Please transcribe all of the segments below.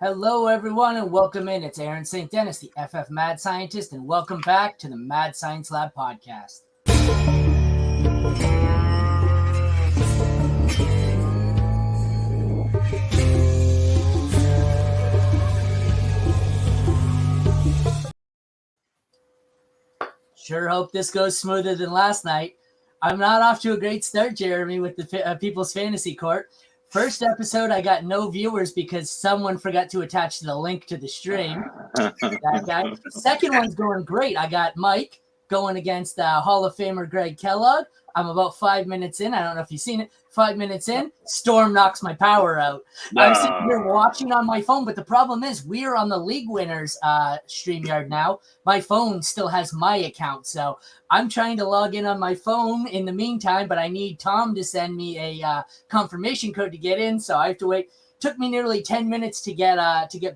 Hello, everyone, and welcome in. It's Aaron St. Dennis, the FF Mad Scientist, and welcome back to the Mad Science Lab podcast. Sure hope this goes smoother than last night. I'm not off to a great start, Jeremy, with the People's Fantasy Court. First episode, I got no viewers because someone forgot to attach the link to the stream. That guy. Second one's going great. I got Mike going against Hall of Famer Greg Kellogg. I'm about 5 minutes in. I don't know if you've seen it. 5 minutes in, Storm knocks my power out. I'm sitting here watching on my phone, but the problem is we're on the League Winners StreamYard now. My phone still has my account, so I'm trying to log in on my phone in the meantime, but I need Tom to send me a confirmation code to get in, so I have to wait. Took me nearly 10 minutes to get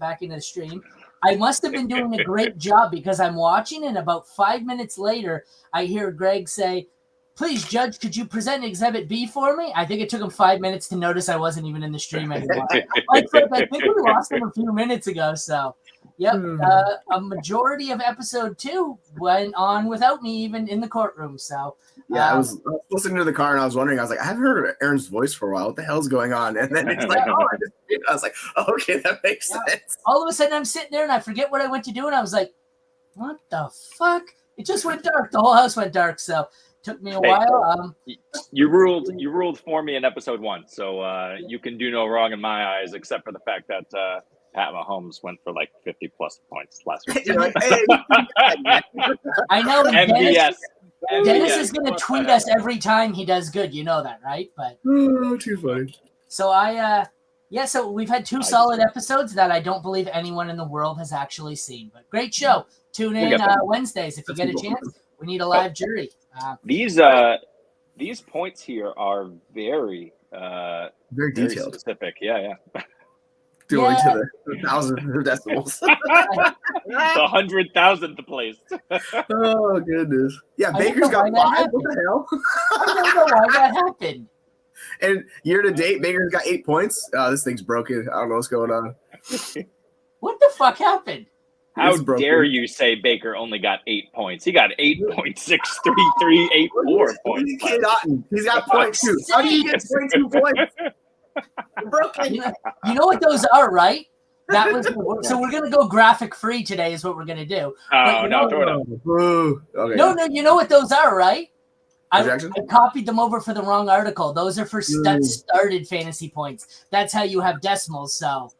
back into the stream. I must have been doing a great job because I'm watching, and about 5 minutes later, I hear Greg say, "Please, Judge, could you present Exhibit B for me?" I think it took him 5 minutes to notice I wasn't even in the stream anymore. I think we lost him a few minutes ago. So, yep, a majority of episode 2 went on without me even in the courtroom. So, yeah, I was listening to the car and I was wondering. I was like, I haven't heard Aaron's voice for a while. What the hell's going on? And then it's like, I was like, oh, okay, that makes sense. All of a sudden, I'm sitting there and I forget what I went to do, and I was like, what the fuck? It just went dark. The whole house went dark. So. Took me a while. You ruled for me in episode 1, so you can do no wrong in my eyes, except for the fact that Pat Mahomes went for like 50 plus points last week. I know. MVS. Dennis is going to tweet us every time he does good. You know that, right? But too funny. So so we've had 2 solid episodes that I don't believe anyone in the world has actually seen. But great show. Tune in Wednesdays if you get a chance. We need a live jury. These points here are very detailed, specific. Yeah. Going to the thousands of decimals. The 100,000th place. Oh goodness! Yeah, Baker's got 5. What the hell? I don't know why that happened. And year to date, Baker's got 8 points. This thing's broken. I don't know what's going on. What the fuck happened? How dare you say Baker only got 8 points? He got 8.63384 points. He's got 0.2. How do you get 0.2 points? Broken. You know what those are, right? That was so we're gonna go graphic free today. Is what we're gonna do. Oh no, throw it up. Okay. No. You know what those are, right? I copied them over for the wrong article. Those are for started fantasy points. That's how you have decimals. So.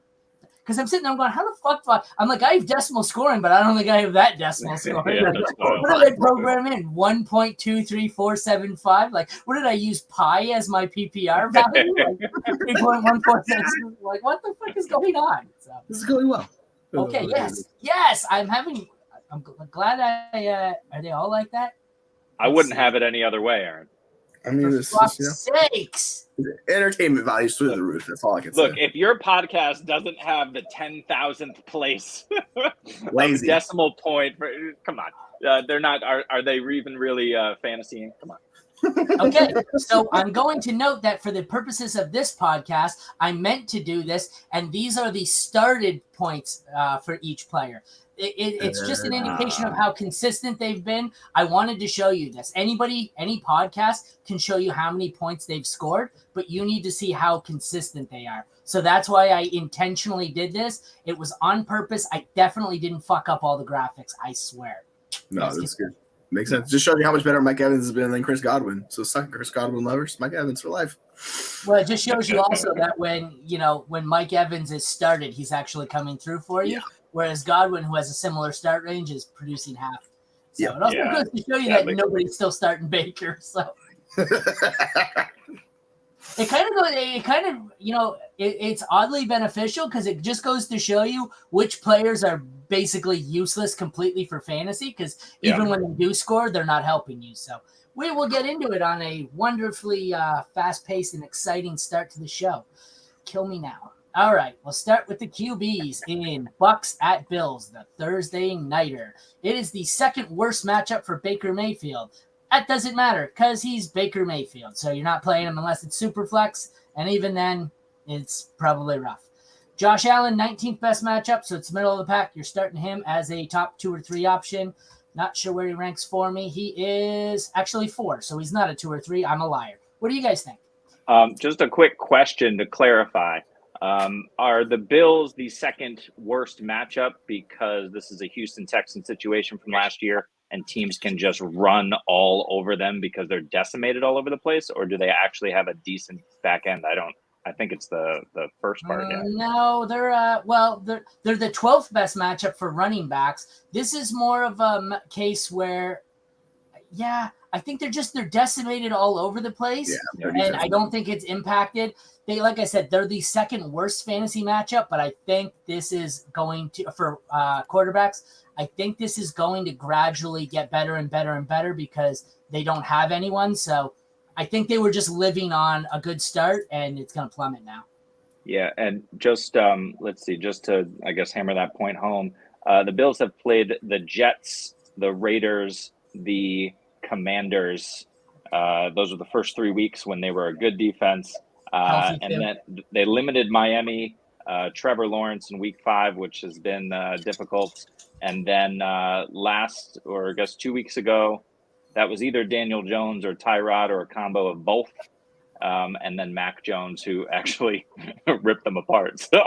Because I'm sitting there going, how the fuck do I'm like, I have decimal scoring, but I don't think I have that decimal scoring. What did I program in? 1.23475? Like, what did I use? Pi as my PPR value? Like, 3.146. Like, what the fuck is going on? So, this is going well. Okay, yes. I'm glad are they all like that? I wouldn't have it any other way, Aaron. I mean, for fuck's sakes. Entertainment values through the roof. That's all I can say. Look, if your podcast doesn't have the 10,000th place decimal point, come on, they're not. Are they even really fantasying? Come on. Okay, so I'm going to note that for the purposes of this podcast, I meant to do this, and these are the started points for each player. It's just an indication of how consistent they've been. I wanted to show you this. Any podcast can show you how many points they've scored, but you need to see how consistent they are. So that's why I intentionally did this. It was on purpose. I definitely didn't fuck up all the graphics. I swear. No, that's good. Makes sense. Just shows you how much better Mike Evans has been than Chris Godwin. So suck Chris Godwin lovers, Mike Evans for life. Well, it just shows you also that when Mike Evans is started, he's actually coming through for you. Yeah. Whereas Godwin, who has a similar start range, is producing half. So it also goes to show you that nobody's still starting Baker. So it's oddly beneficial because it just goes to show you which players are basically useless completely for fantasy because even when they do score, they're not helping you. So we will get into it on a wonderfully fast-paced and exciting start to the show. Kill me now. All right, we'll start with the QBs in Bucs at Bills, the Thursday nighter. It is the second worst matchup for Baker Mayfield. That doesn't matter because he's Baker Mayfield, so you're not playing him unless it's super flex, and even then, it's probably rough. Josh Allen, 19th best matchup, so it's middle of the pack. You're starting him as a top 2 or 3 option. Not sure where he ranks for me. He is actually 4, so he's not a 2 or 3. I'm a liar. What do you guys think? Just a quick question to clarify. Are the Bills the second worst matchup because this is a Houston Texans situation from last year and teams can just run all over them because they're decimated all over the place? Or do they actually have a decent back end? I think it's the first part. Yeah. No, they're the 12th best matchup for running backs. This is more of a case where, I think they're decimated all over the place, and I don't think it's impacted. Like I said, they're the second worst fantasy matchup, but I think this is going to, for quarterbacks, I think this is going to gradually get better and better and better because they don't have anyone. So I think they were just living on a good start, and it's going to plummet now. Yeah, and just let's see, just to, I guess, hammer that point home, the Bills have played the Jets, the Raiders, the Commanders. Those were the first 3 weeks when they were a good defense. And then they limited Miami, Trevor Lawrence in week 5, which has been difficult. And then 2 weeks ago, that was either Daniel Jones or Tyrod or a combo of both. And then Mac Jones, who actually ripped them apart. So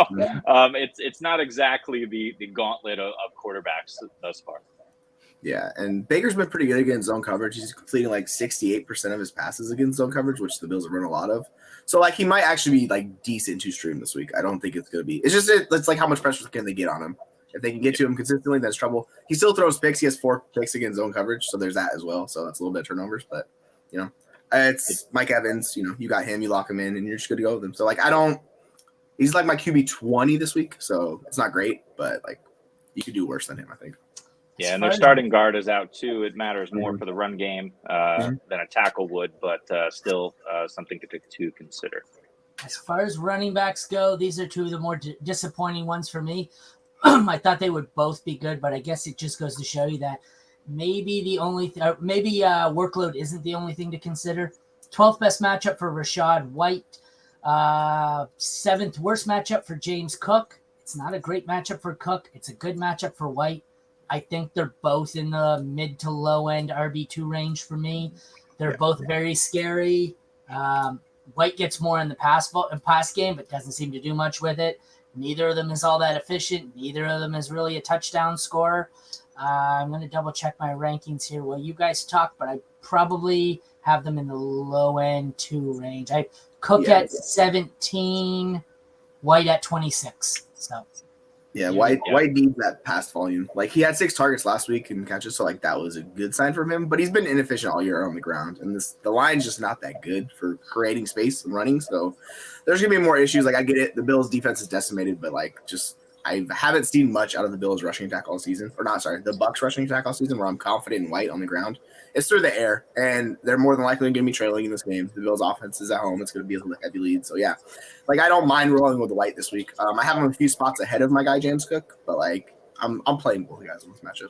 it's not exactly the gauntlet of quarterbacks thus far. Yeah, and Baker's been pretty good against zone coverage. He's completing like 68% of his passes against zone coverage, which the Bills have run a lot of. So like he might actually be like decent to stream this week. I don't think it's going to be. It's like how much pressure can they get on him? If they can get to him consistently, that's trouble. He still throws picks. He has 4 picks against zone coverage, so there's that as well. So that's a little bit of turnovers, but it's Mike Evans. You got him. You lock him in, and you're just good to go with him. So like he's like my QB 20 this week, so it's not great, but like you could do worse than him, I think. Yeah, and their starting guard is out too. It matters more for the run game than a tackle would, but still something to consider. As far as running backs go, these are 2 of the more disappointing ones for me. I thought they would both be good, but I guess it just goes to show you that maybe workload isn't the only thing to consider. 12th best matchup for Rachaad White. 7th worst matchup for James Cook. It's not a great matchup for Cook. It's a good matchup for White. I think they're both in the mid to low end RB2 range for me. They're both very scary. White gets more in the pass game, but doesn't seem to do much with it. Neither of them is all that efficient. Neither of them is really a touchdown scorer. I'm going to double check my rankings here while you guys talk, but I probably have them in the low end 2 range. I Cook at 17, White at 26. So. Yeah, White needs that pass volume. Like he had 6 targets last week and catches, so like that was a good sign from him. But he's been inefficient all year on the ground, and the line's just not that good for creating space and running. So there's gonna be more issues. Like I get it, the Bills' defense is decimated, but like just I haven't seen much out of the Bills' rushing attack all season, the Bucs' rushing attack all season. Where I'm confident in White on the ground. It's through the air, and they're more than likely going to be trailing in this game. The Bills' offense is at home; it's going to be a heavy lead. So yeah, like I don't mind rolling with the White this week. I have him a few spots ahead of my guy James Cook, but like I'm playing both guys in this matchup.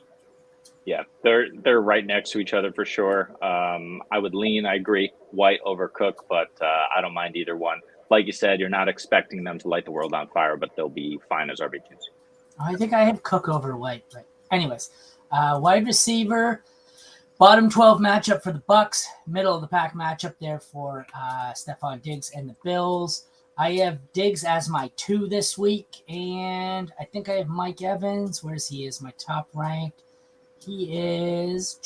Yeah, they're right next to each other for sure. I would lean, I agree, White over Cook, but I don't mind either one. Like you said, you're not expecting them to light the world on fire, but they'll be fine as RB2s. I think I have Cook over White, but anyways, wide receiver. Bottom 12 matchup for the Bucs, middle of the pack matchup there for Stephon Diggs and the Bills. I have Diggs as my 2 this week, and I think I have Mike Evans. Where's he? Is my top ranked? He's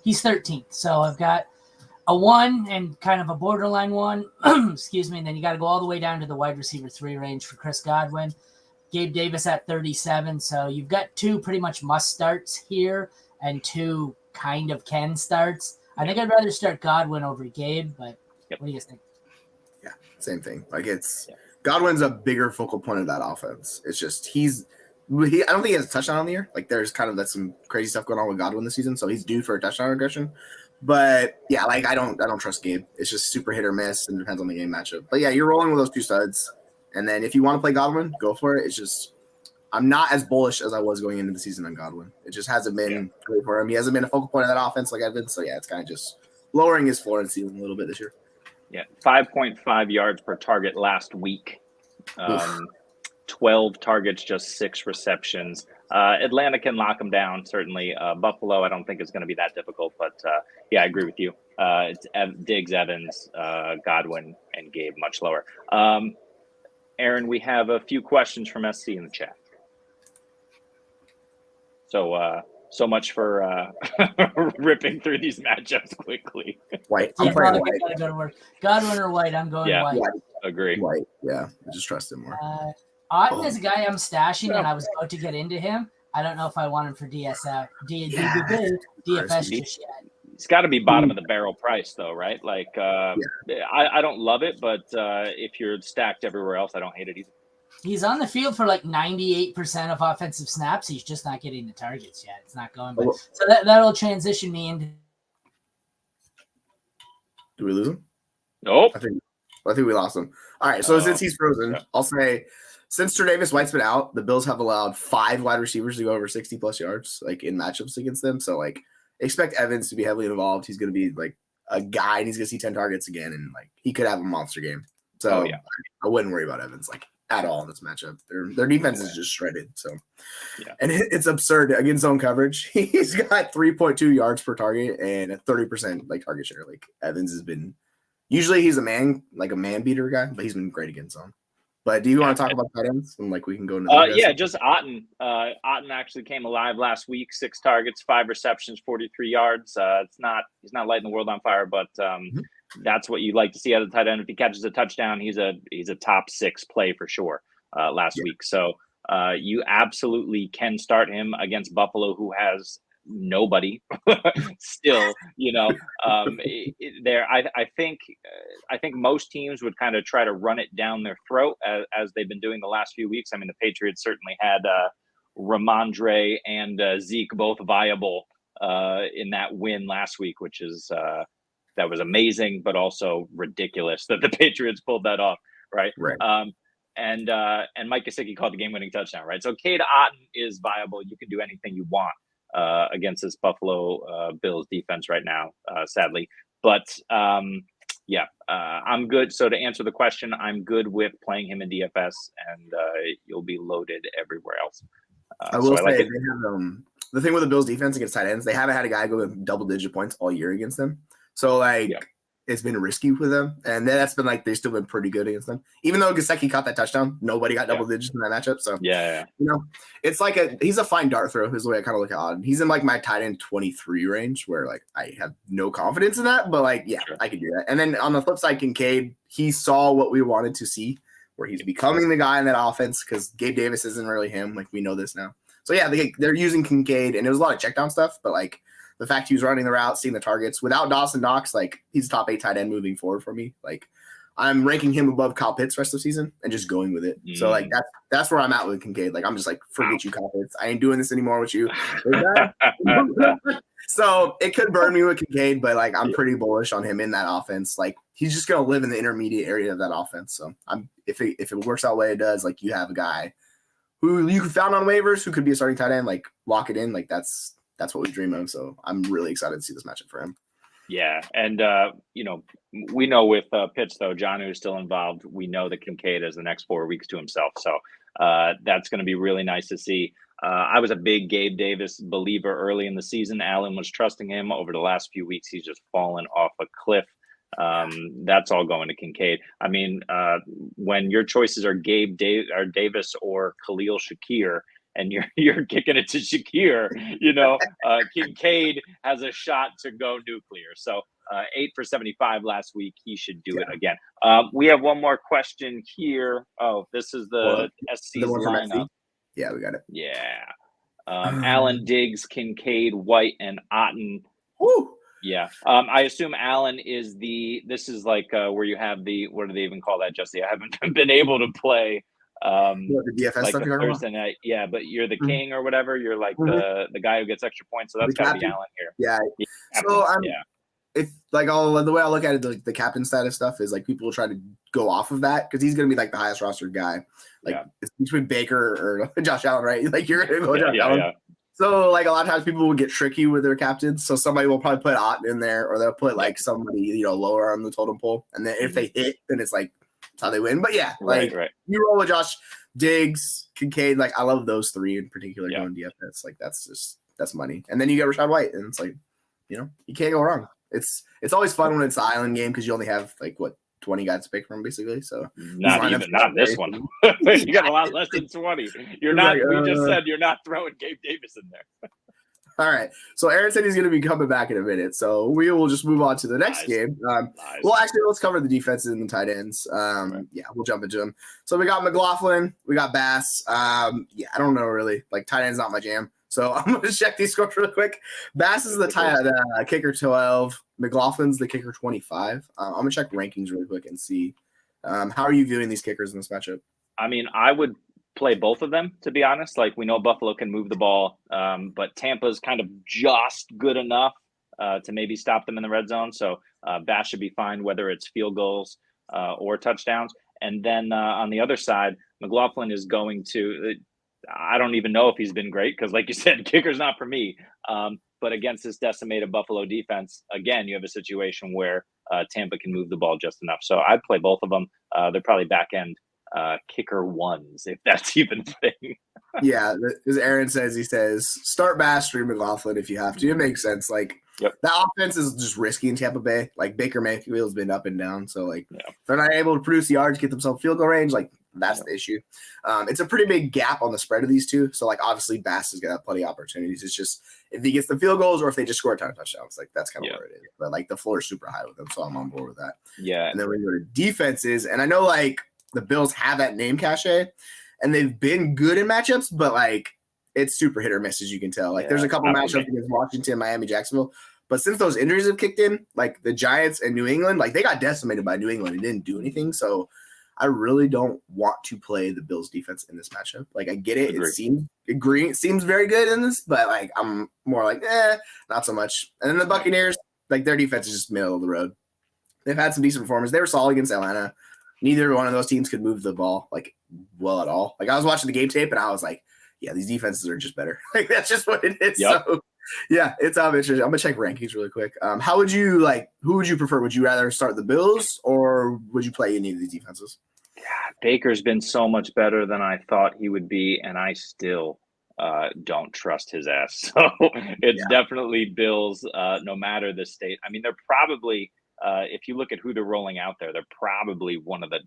13th. So I've got a 1 and kind of a borderline 1. Excuse me. And then you got to go all the way down to the wide receiver 3 range for Chris Godwin. Gabe Davis at 37. So you've got 2 pretty much must starts here and 2 kind of can starts. I think I'd rather start Godwin over Gabe, but what do you guys think? Yeah, same thing. Like Godwin's a bigger focal point of that offense. It's just I don't think he has a touchdown on the year. Like there's kind of some crazy stuff going on with Godwin this season, so he's due for a touchdown regression. But yeah, like I don't trust Gabe. It's just super hit or miss and depends on the game matchup. But yeah, you're rolling with those 2 studs. And then if you want to play Godwin, go for it. It's just I'm not as bullish as I was going into the season on Godwin. It just hasn't been great for him. He hasn't been a focal point of that offense like I've been. So, yeah, it's kind of just lowering his floor and ceiling a little bit this year. Yeah, 5.5 yards per target last week. 12 targets, just 6 receptions. Atlanta can lock them down, certainly. Buffalo, I don't think is going to be that difficult. But, yeah, I agree with you. It's Diggs, Evans, Godwin, and Gabe much lower. Aaron, we have a few questions from SC in the chat. So much for ripping through these matchups quickly. White. I'm playing White. Gotta go to work. Godwin or White? I'm going White. Agree. White. Yeah, I just trust him more. Otten is a guy I'm stashing, and I was about to get into him. I don't know if I want him for DFS just yet. It's got to be bottom of the barrel price, though, right? Like, I don't love it, but if you're stacked everywhere else, I don't hate it either. He's on the field for like 98% of offensive snaps. He's just not getting the targets yet. It's not going. But so that'll transition me into. Do we lose him? Nope. I think we lost him. All right. So since he's frozen, I'll say since Tre'Davious White's been out, the Bills have allowed 5 wide receivers to go over 60+ yards, like in matchups against them. So like expect Evans to be heavily involved. He's going to be like a guy, and he's going to see 10 targets again, and like he could have a monster game. So I wouldn't worry about Evans like at all in this matchup. Their defense is just shredded. So, and it's absurd against zone coverage. He's got 3.2 yards per target and a 30% like target share. Like Evans has been. Usually he's a man beater guy, but he's been great against zone. But do you want to talk about tight ends? And like we can go into just Otten. Otten actually came alive last week. 6 targets, 5 receptions, 43 yards. He's not lighting the world on fire, but that's what you like to see out of the tight end. If he catches a touchdown, he's a top 6 play for sure last week. So you absolutely can start him against Buffalo, who has nobody still. I think most teams would kind of try to run it down their throat as they've been doing the last few weeks. I mean, the Patriots certainly had Ramondre and Zeke both viable in that win last week, which is that was amazing, but also ridiculous that the Patriots pulled that off, right? And Mike Gesicki called the game-winning touchdown, right? So Cade Otton is viable. You can do anything you want against this Buffalo Bills defense right now, sadly. But I'm good. So to answer the question, I'm good with playing him in DFS, and you'll be loaded everywhere else. I will say, they have, the thing with the Bills defense against tight ends, they haven't had a guy go with double-digit points all year against them. So, it's been risky with them. And then that's been they've still been pretty good against them. Even though Gesicki caught that touchdown, nobody got double digits in that matchup. So, it's he's a fine dart throw is the way I kind of look at Otten. He's in my tight end 23 range where I have no confidence in that. But I could do that. And then on the flip side, Kincaid, he saw what we wanted to see where he's becoming the guy in that offense because Gabe Davis isn't really him. We know this now. So, they're using Kincaid, and it was a lot of check down stuff. But, the fact he was running the route, seeing the targets without Dawson Knox, he's a top 8 tight end moving forward for me. I'm ranking him above Kyle Pitts rest of the season and just going with it. So that's where I'm at with Kincaid. I'm just forget you, Kyle Pitts. I ain't doing this anymore with you. So it could burn me with Kincaid, but I'm pretty bullish on him in that offense. He's just gonna live in the intermediate area of that offense. So if it works out the way it does, you have a guy who you found on waivers who could be a starting tight end, lock it in. That's what we dream of. So I'm really excited to see this matchup for him. Yeah. And, we know with Pitts, though, Jonnu is still involved. We know that Kincaid has the next 4 weeks to himself. So that's going to be really nice to see. I was a big Gabe Davis believer early in the season. Allen was trusting him. Over the last few weeks, he's just fallen off a cliff. That's all going to Kincaid. I mean, when your choices are Davis or Khalil Shakir, and you're kicking it to Shakir, Kincaid has a shot to go nuclear. So 8 for 75 last week. He should do it again. We have one more question here. Oh, this is the SC's lineup. Yeah, we got it. Yeah. Allen, Diggs, Kincaid, White, and Otten. Woo! Yeah. I assume Allen is this is where you have what do they even call that, Jesse? I haven't been able to play. The DFS stuff you're Thursday night, but you're the king or whatever. You're the guy who gets extra points, so that's got to be Allen here. Yeah. So if the way I look at it, the captain status stuff is people will try to go off of that because he's going to be the highest rostered guy. It's between Baker or Josh Allen, right? You're going to go Josh Allen. Yeah. So a lot of times people will get tricky with their captains. So somebody will probably put Otten in there, or they'll put somebody lower on the total pole, and then if they hit, then it's how they win. But right. You roll with Josh. Diggs, Kincaid, like I love those three in particular going DFS. Like that's money. And then you get Rashad White, and it's like, you can't go wrong. It's always fun when it's the island game because you only have 20 guys to pick from basically. So not this one. You got a lot less than 20. You're not. We just said you're not throwing Gabe Davis in there. All right. So Aaron said he's going to be coming back in a minute. So we will just move on to the next game. Well, actually, let's cover the defenses and the tight ends. Yeah, we'll jump into them. So we got McLaughlin. We got Bass. I don't know really. Tight end's not my jam. So I'm going to check these scores really quick. Bass is the kicker 12. McLaughlin's the kicker 25. I'm going to check rankings really quick and see. How are you viewing these kickers in this matchup? I mean, I would play both of them, to be honest. We know Buffalo can move the ball, but Tampa's kind of just good enough to maybe stop them in the red zone. So Bass should be fine, whether it's field goals or touchdowns. And then on the other side, McLaughlin is going to I don't even know if he's been great because, like you said, kicker's not for me. But against this decimated Buffalo defense, again, you have a situation where Tampa can move the ball just enough. So I'd play both of them. They're probably back-end kicker ones, if that's even a thing. Yeah, as Aaron says, he says, start Bass, stream McLaughlin if you have to. It makes sense. That offense is just risky in Tampa Bay. Baker Mayfield's been up and down. So, if they're not able to produce yards, get themselves field goal range, that's the issue. It's a pretty big gap on the spread of these two. So, obviously, Bass is going to have plenty of opportunities. It's just if he gets the field goals or if they just score a ton of touchdowns, that's kind of where it is. But, the floor is super high with them, so I'm on board with that. Yeah. And then we go to defenses. And I know, the Bills have that name cachet, and they've been good in matchups, but, it's super hit or miss, as you can tell. There's a couple matchups against Washington, Miami, Jacksonville. But since those injuries have kicked in, the Giants and New England, they got decimated by New England and didn't do anything. So I really don't want to play the Bills defense in this matchup. I get it. It seems very good in this, but I'm more not so much. And then the Buccaneers, their defense is just middle of the road. They've had some decent performers. They were solid against Atlanta. Neither one of those teams could move the ball well at all. I was watching the game tape and I was yeah, these defenses are just better. That's just what it is. Yep. So yeah, it's interesting. I'm gonna check rankings really quick. How would you who would you prefer? Would you rather start the Bills or would you play any of these defenses? God, Baker's been so much better than I thought he would be, and I still don't trust his ass. So it's definitely Bills, no matter the state. I mean, they're probably if you look at who they're rolling out there, they're probably one of the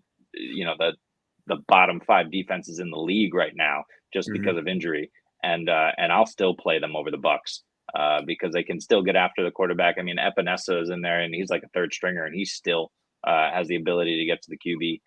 the bottom 5 defenses in the league right now, just because of injury. And I'll still play them over the Bucs because they can still get after the quarterback. I mean, Epinesa is in there, and he's like a third stringer, and he still has the ability to get to the QB.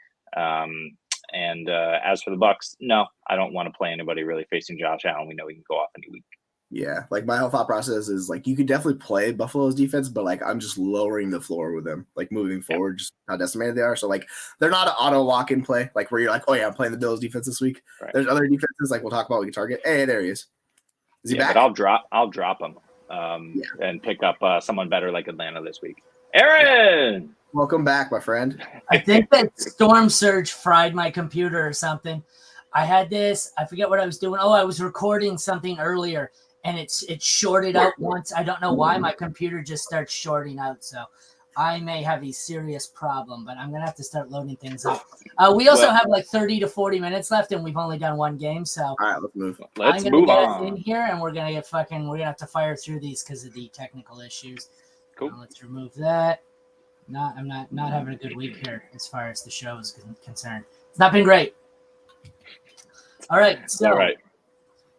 As for the Bucs, no, I don't want to play anybody really facing Josh Allen. We know he can go off any week. Yeah, my whole thought process is you could definitely play Buffalo's defense, but I'm just lowering the floor with them, moving forward, just how decimated they are. So they're not an auto lock in play, where you're oh yeah, I'm playing the Bills defense this week. Right. There's other defenses we'll talk about. We can target. Hey, there he is. Is he back? But I'll drop him and pick up someone better like Atlanta this week. Aaron, welcome back, my friend. I think that storm surge fried my computer or something. I had this. I forget what I was doing. Oh, I was recording something earlier. And it shorted out once. I don't know why my computer just starts shorting out. So I may have a serious problem, but I'm going to have to start loading things up. We also have 30 to 40 minutes left, and we've only done one game. So all right, let's move. Let's move on in here, and we're going to have to fire through these because of the technical issues. Cool. Let's remove that. I'm not having a good week here as far as the show is concerned. It's not been great. All right. So. All right.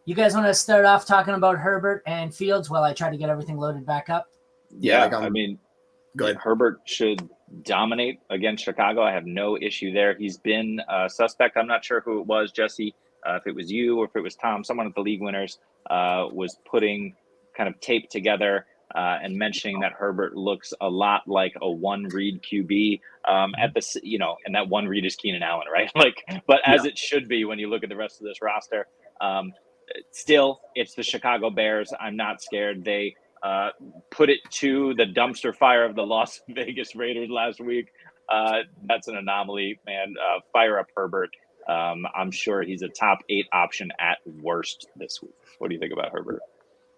You guys want to start off talking about Herbert and Fields while I try to get everything loaded back up? Yeah, I mean, go ahead. Herbert should dominate against Chicago. I have no issue there. He's been a suspect. I'm not sure who it was, Jesse, if it was you or if it was Tom. Someone at the League Winners was putting kind of tape together and mentioning that Herbert looks a lot like a one-read QB at the, and that one read is Keenan Allen, right? But as it should be when you look at the rest of this roster. Still, it's the Chicago Bears. I'm not scared. They put it to the dumpster fire of the Las Vegas Raiders last week. That's an anomaly, man. Fire up Herbert. I'm sure he's a top 8 option at worst this week. What do you think about Herbert?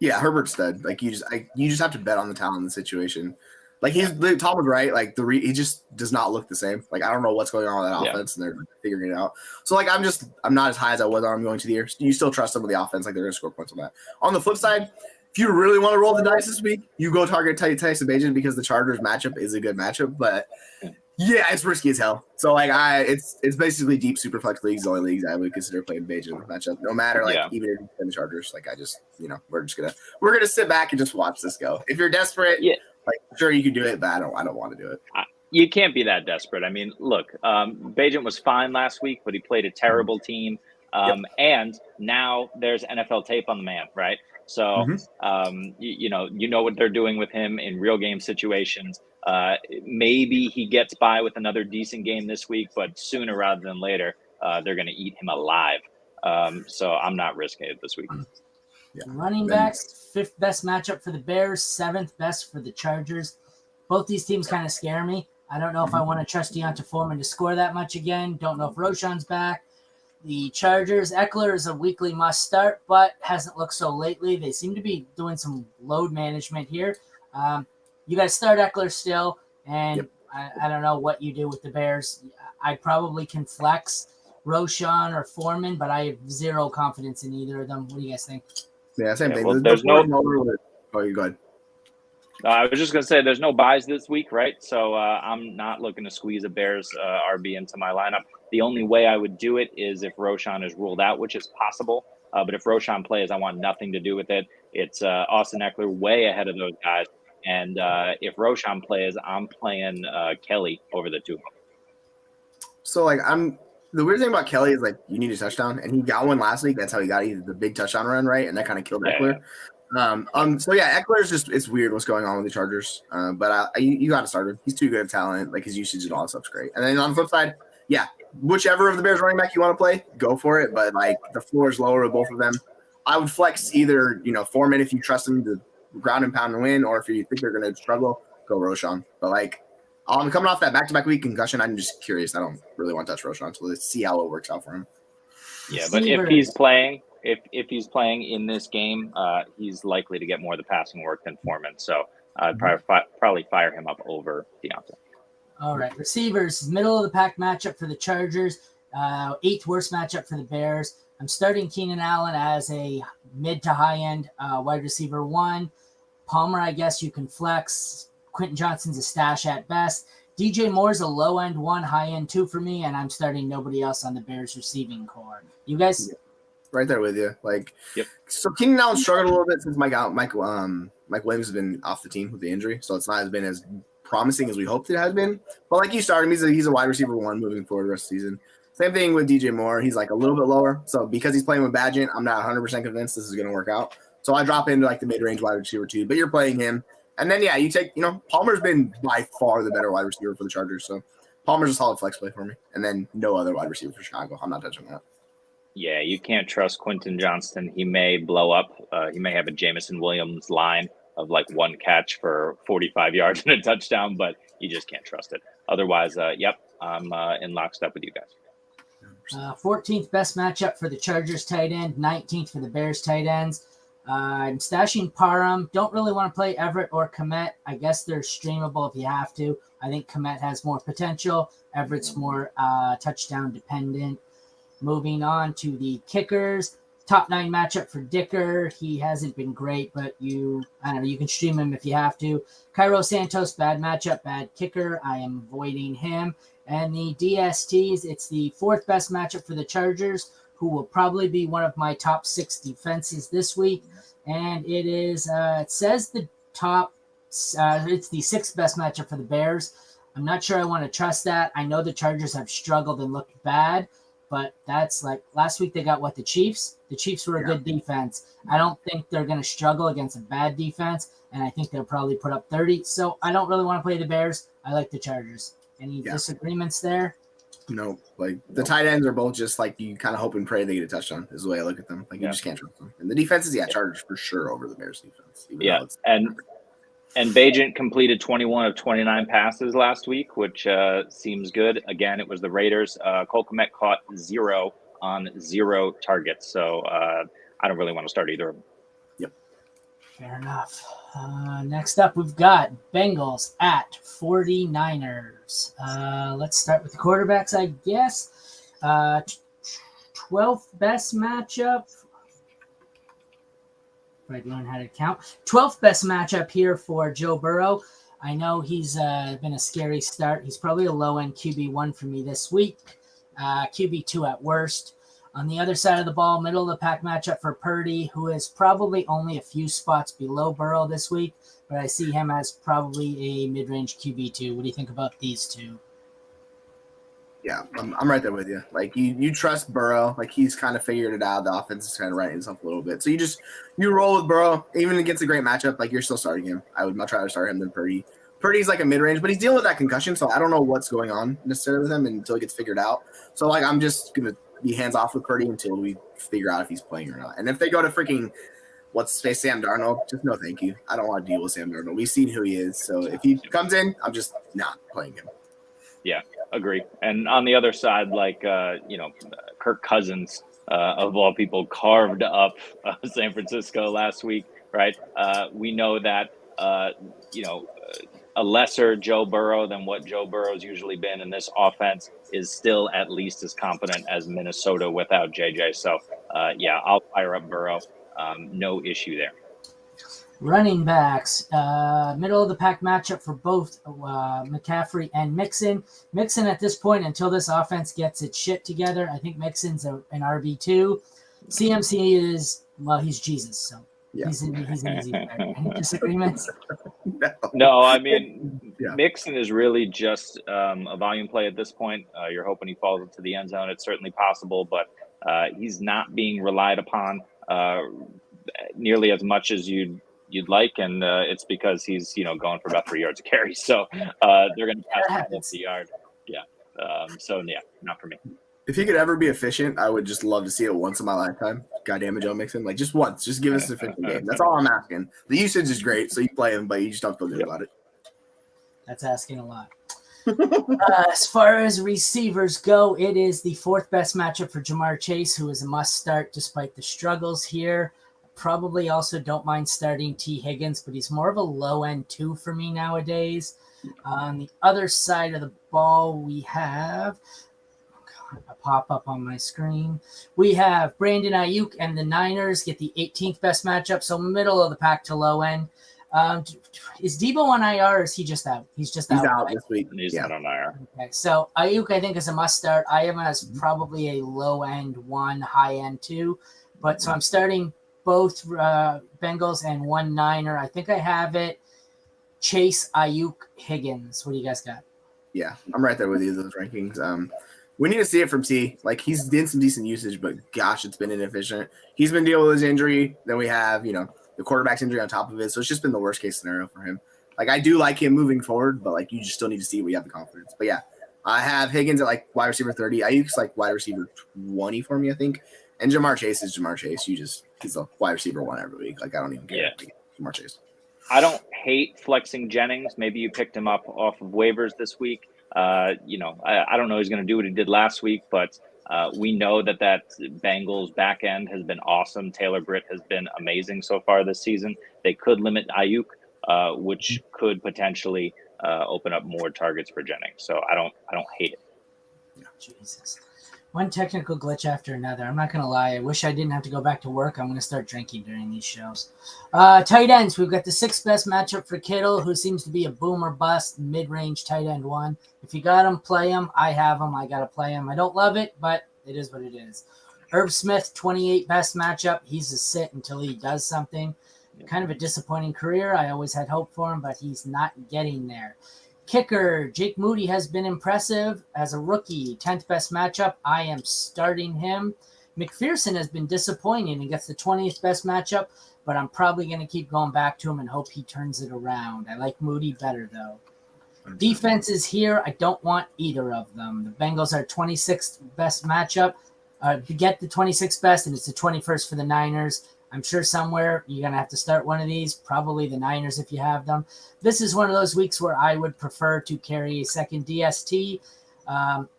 Yeah, Herbert's dead. You just have to bet on the talent in the situation. Like Tom was right. Like he just does not look the same. Like I don't know what's going on with that offense, and they're figuring it out. So like I'm not as high as I was on him going to the year. You still trust some of the offense, like they're gonna score points on that. On the flip side, if you really want to roll the dice this week, you go target Tyson Bagent because the Chargers matchup is a good matchup, but yeah, it's risky as hell. So like it's basically deep super flex leagues, the only leagues I would consider playing Bagent matchup. No matter even if you play the Chargers, like I just we're gonna sit back and just watch this go. If you're desperate, like sure you can do it, but I don't want to do it. You can't be that desperate. I mean, look, Bagent was fine last week, but he played a terrible team. And now there's NFL tape on the man, right? So, you know what they're doing with him in real game situations. Maybe he gets by with another decent game this week, but sooner rather than later, they're going to eat him alive. So I'm not risking it this week. Yeah. Running backs, 5th best matchup for the Bears, 7th best for the Chargers. Both these teams kind of scare me. I don't know if I want to trust Deonta Foreman to score that much again. Don't know if Roshan's back. The Chargers, Eckler is a weekly must start, but hasn't looked so lately. They seem to be doing some load management here. You got to start Eckler still, and I don't know what you do with the Bears. I probably can flex Roshan or Foreman, but I have zero confidence in either of them. What do you guys think? Yeah, same thing. Well, there's no. Oh, you go ahead. I was just going to say there's no buys this week, right? So I'm not looking to squeeze a Bears RB into my lineup. The only way I would do it is if Roshan is ruled out, which is possible. But if Roshan plays, I want nothing to do with it. It's Austin Eckler way ahead of those guys. And if Roshan plays, I'm playing Kelly over the two. So the weird thing about Kelly is like you need a touchdown, and he got one last week. That's how he got the big touchdown run, right? And that kind of killed Eckler. So Eckler is just it's weird what's going on with the Chargers. But you got to start him. He's too good of talent. Like his usage and all that stuff's great. And then on the flip side, whichever of the Bears running back you want to play, go for it. But like the floor is lower with both of them. I would flex either Foreman if you trust him to ground and pound and win, or if you think they're going to struggle, go Roshan. But like I'm coming off that back-to-back week concussion. I'm just curious. I don't really want to touch Roshan until let's see how it works out for him. Yeah, but if he's playing. If he's playing in this game, he's likely to get more of the passing work than Foreman. So I'd probably fire him up over Deonta. All right. Receivers, middle of the pack matchup for the Chargers, 8th worst matchup for the Bears. I'm starting Keenan Allen as a mid to high end wide receiver 1. Palmer, I guess you can flex. Quentin Johnston's a stash at best. DJ Moore's a low end 1, high end 2 for me, and I'm starting nobody else on the Bears receiving core. You guys? Yeah. Right there with you. So Keenan Allen struggled a little bit since Mike Williams has been off the team with the injury, so it's not been as promising as we hoped it has been. But like you started him, he's a wide receiver 1 moving forward the rest of the season. Same thing with DJ Moore. He's like a little bit lower. So because he's playing with Bagent, I'm not 100% convinced this is going to work out. So I drop into like the mid-range wide receiver 2. But you're playing him, and then you take Palmer's been by far the better wide receiver for the Chargers. So Palmer's a solid flex play for me, and then no other wide receiver for Chicago. I'm not touching that. Yeah, you can't trust Quentin Johnston. He may blow up. He may have a Jameson Williams line of like 1 catch for 45 yards and a touchdown, but you just can't trust it. Otherwise, I'm in lockstep with you guys. 14th best matchup for the Chargers tight end, 19th for the Bears tight ends. I'm stashing Parham. Don't really want to play Everett or Kmet. I guess they're streamable if you have to. I think Kmet has more potential. Everett's more touchdown dependent. Moving on to the kickers, top 9 matchup for Dicker. He hasn't been great, but you can stream him if you have to. Cairo Santos, bad matchup, bad kicker. I am avoiding him. And the DSTs, it's the 4th best matchup for the Chargers, who will probably be one of my top 6 defenses this week. And it is, it says the it's the 6th best matchup for the Bears. I'm not sure I want to trust that. I know the Chargers have struggled and looked bad. But that's like last week they got the Chiefs. The Chiefs were a good defense. I don't think they're going to struggle against a bad defense, and I think they'll probably put up 30. So I don't really want to play the Bears. I like the Chargers. Any disagreements there? No. The tight ends are both just like you kind of hope and pray they get a touchdown is the way I look at them. You just can't trust them. And the defenses, Chargers for sure over the Bears defense. And Bagent completed 21 of 29 passes last week, which seems good. Again, it was the Raiders. Cole Kmet caught 0 on 0 targets. So I don't really want to start either of them. Yep. Fair enough. Next up, we've got Bengals at 49ers. Let's start with the quarterbacks, I guess. 12th best matchup. Right, learn how to count. 12th best matchup here for Joe Burrow. I know he's been a scary start. He's probably a low-end QB1 for me this week. QB2 at worst. On the other side of the ball, middle of the pack matchup for Purdy, who is probably only a few spots below Burrow this week, but I see him as probably a mid-range QB2. What do you think about these two? Yeah, I'm right there with you. Like you trust Burrow, like he's kind of figured it out. The offense is kind of writing himself a little bit, so you roll with Burrow, even against a great matchup. Like you're still starting him. I would much rather start him than Purdy. Purdy's like a mid-range, but he's dealing with that concussion, so I don't know what's going on necessarily with him until it gets figured out. So like I'm just gonna be hands off with Purdy until we figure out if he's playing or not. And if they go to freaking Sam Darnold, just no thank you. I don't want to deal with Sam Darnold. We've seen who he is, so if he comes in, I'm just not playing him. Yeah, agree. And on the other side, like, Kirk Cousins, of all people, carved up San Francisco last week, right? We know that, a lesser Joe Burrow than what Joe Burrow's usually been in this offense is still at least as competent as Minnesota without JJ. So, I'll fire up Burrow. No issue there. Running backs, middle of the pack matchup for both McCaffrey and Mixon. Mixon at this point, until this offense gets its shit together, I think Mixon's an RB2. CMC is, he's Jesus, so yeah. He's an easy player. Any disagreements? No, I mean, Mixon is really just a volume play at this point. You're hoping he falls into the end zone. It's certainly possible, but he's not being relied upon nearly as much as you'd like, and it's because he's going for about 3 yards a carry. So they're going to pass him off the yard. Yeah. Not for me. If he could ever be efficient, I would just love to see it once in my lifetime. Goddamn it, Joe Mixon. Like just once. Just give us an efficient game. That's all I'm asking. The usage is great, so you play him, but you just don't feel good about it. That's asking a lot. As far as receivers go, it is the 4th best matchup for Jamar Chase, who is a must start despite the struggles here. Probably also don't mind starting T. Higgins, but he's more of a low-end 2 for me nowadays. On the other side of the ball, we have a pop-up on my screen. We have Brandon Ayuk and the Niners get the 18th best matchup, so middle of the pack to low-end. Is Debo on IR or is he just out? He's out, right? This week. He's not on IR. Okay, so Ayuk, I think, is a must start. I am as probably a low-end 1, high-end 2. But so I'm starting both Bengals and one Niner. I think I have it. Chase, Ayuk, Higgins. What do you guys got? Yeah, I'm right there with you, those rankings. We need to see it from T. Like, he's been some decent usage, but gosh, it's been inefficient. He's been dealing with his injury. Then we have, the quarterback's injury on top of it. So it's just been the worst case scenario for him. Like, I do like him moving forward, but like, you just still need to see we have the confidence. But yeah, I have Higgins at like wide receiver 30. Ayuk's like wide receiver 20 for me, I think. And Jamar Chase is Jamar Chase. He's a wide receiver 1 every week. Like, I don't even care. Yeah. Jamar Chase. I don't hate flexing Jennings. Maybe you picked him up off of waivers this week. I don't know he's going to do what he did last week, but we know that Bengals back end has been awesome. Taylor Britt has been amazing so far this season. They could limit Ayuk, which could potentially open up more targets for Jennings. So I don't hate it. Jesus. One technical glitch after another. I'm not going to lie. I wish I didn't have to go back to work. I'm going to start drinking during these shows. Tight ends. We've got the 6th best matchup for Kittle, who seems to be a boom or bust mid-range tight end 1. If you got him, play him. I have him. I got to play him. I don't love it, but it is what it is. Irv Smith, 28 best matchup. He's a sit until he does something. Kind of a disappointing career. I always had hope for him, but he's not getting there. Kicker, Jake Moody has been impressive as a rookie. 10th best matchup. I am starting him. McPherson has been disappointing and gets the 20th best matchup, but I'm probably going to keep going back to him and hope he turns it around. I like Moody better, though. Defense is here. I don't want either of them. The Bengals are 26th best matchup. Get the 26th best, and it's the 21st for the Niners. I'm sure somewhere you're going to have to start one of these, probably the Niners if you have them. This is one of those weeks where I would prefer to carry a second DST.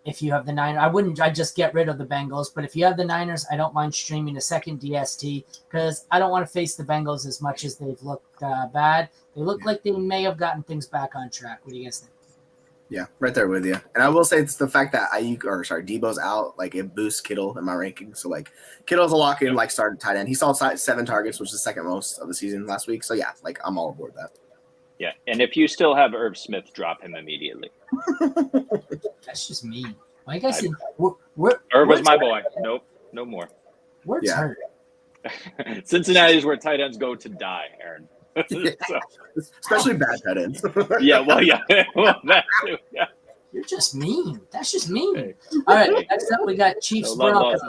If you have the Niners, I'd just get rid of the Bengals. But if you have the Niners, I don't mind streaming a second DST because I don't want to face the Bengals as much as they've looked bad. They look like they may have gotten things back on track. What do you guys think? Yeah, right there with you. And I will say it's the fact that Debo's out, like it boosts Kittle in my rankings. So like Kittle's a lock in, like starting tight end. He saw 7 targets, which is the second most of the season last week. So yeah, like I'm all aboard that. Yeah, and if you still have Irv Smith, drop him immediately. That's just mean. Like I said, Irv was my boy. Nope, no more. Word's hurt. Cincinnati is where tight ends go to die, Aaron. So. Especially bad tight ends. Yeah, well, that too. Yeah. You're just mean. That's just mean. Hey. All right, next up we got Chiefs Broncos.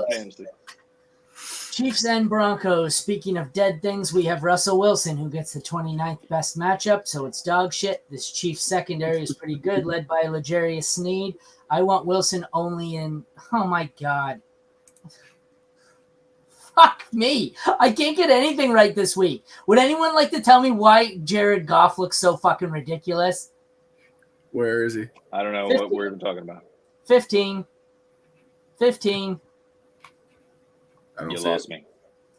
Chiefs and Broncos. Speaking of dead things, we have Russell Wilson, who gets the 29th best matchup, so it's dog shit. This Chiefs secondary is pretty good, led by L'Jarius Sneed. I want Wilson only in – oh, my God. Fuck me. I can't get anything right this week. Would anyone like to tell me why Jared Goff looks so fucking ridiculous? Where is he? I don't know 15. What we're even talking about. 15. You lost me.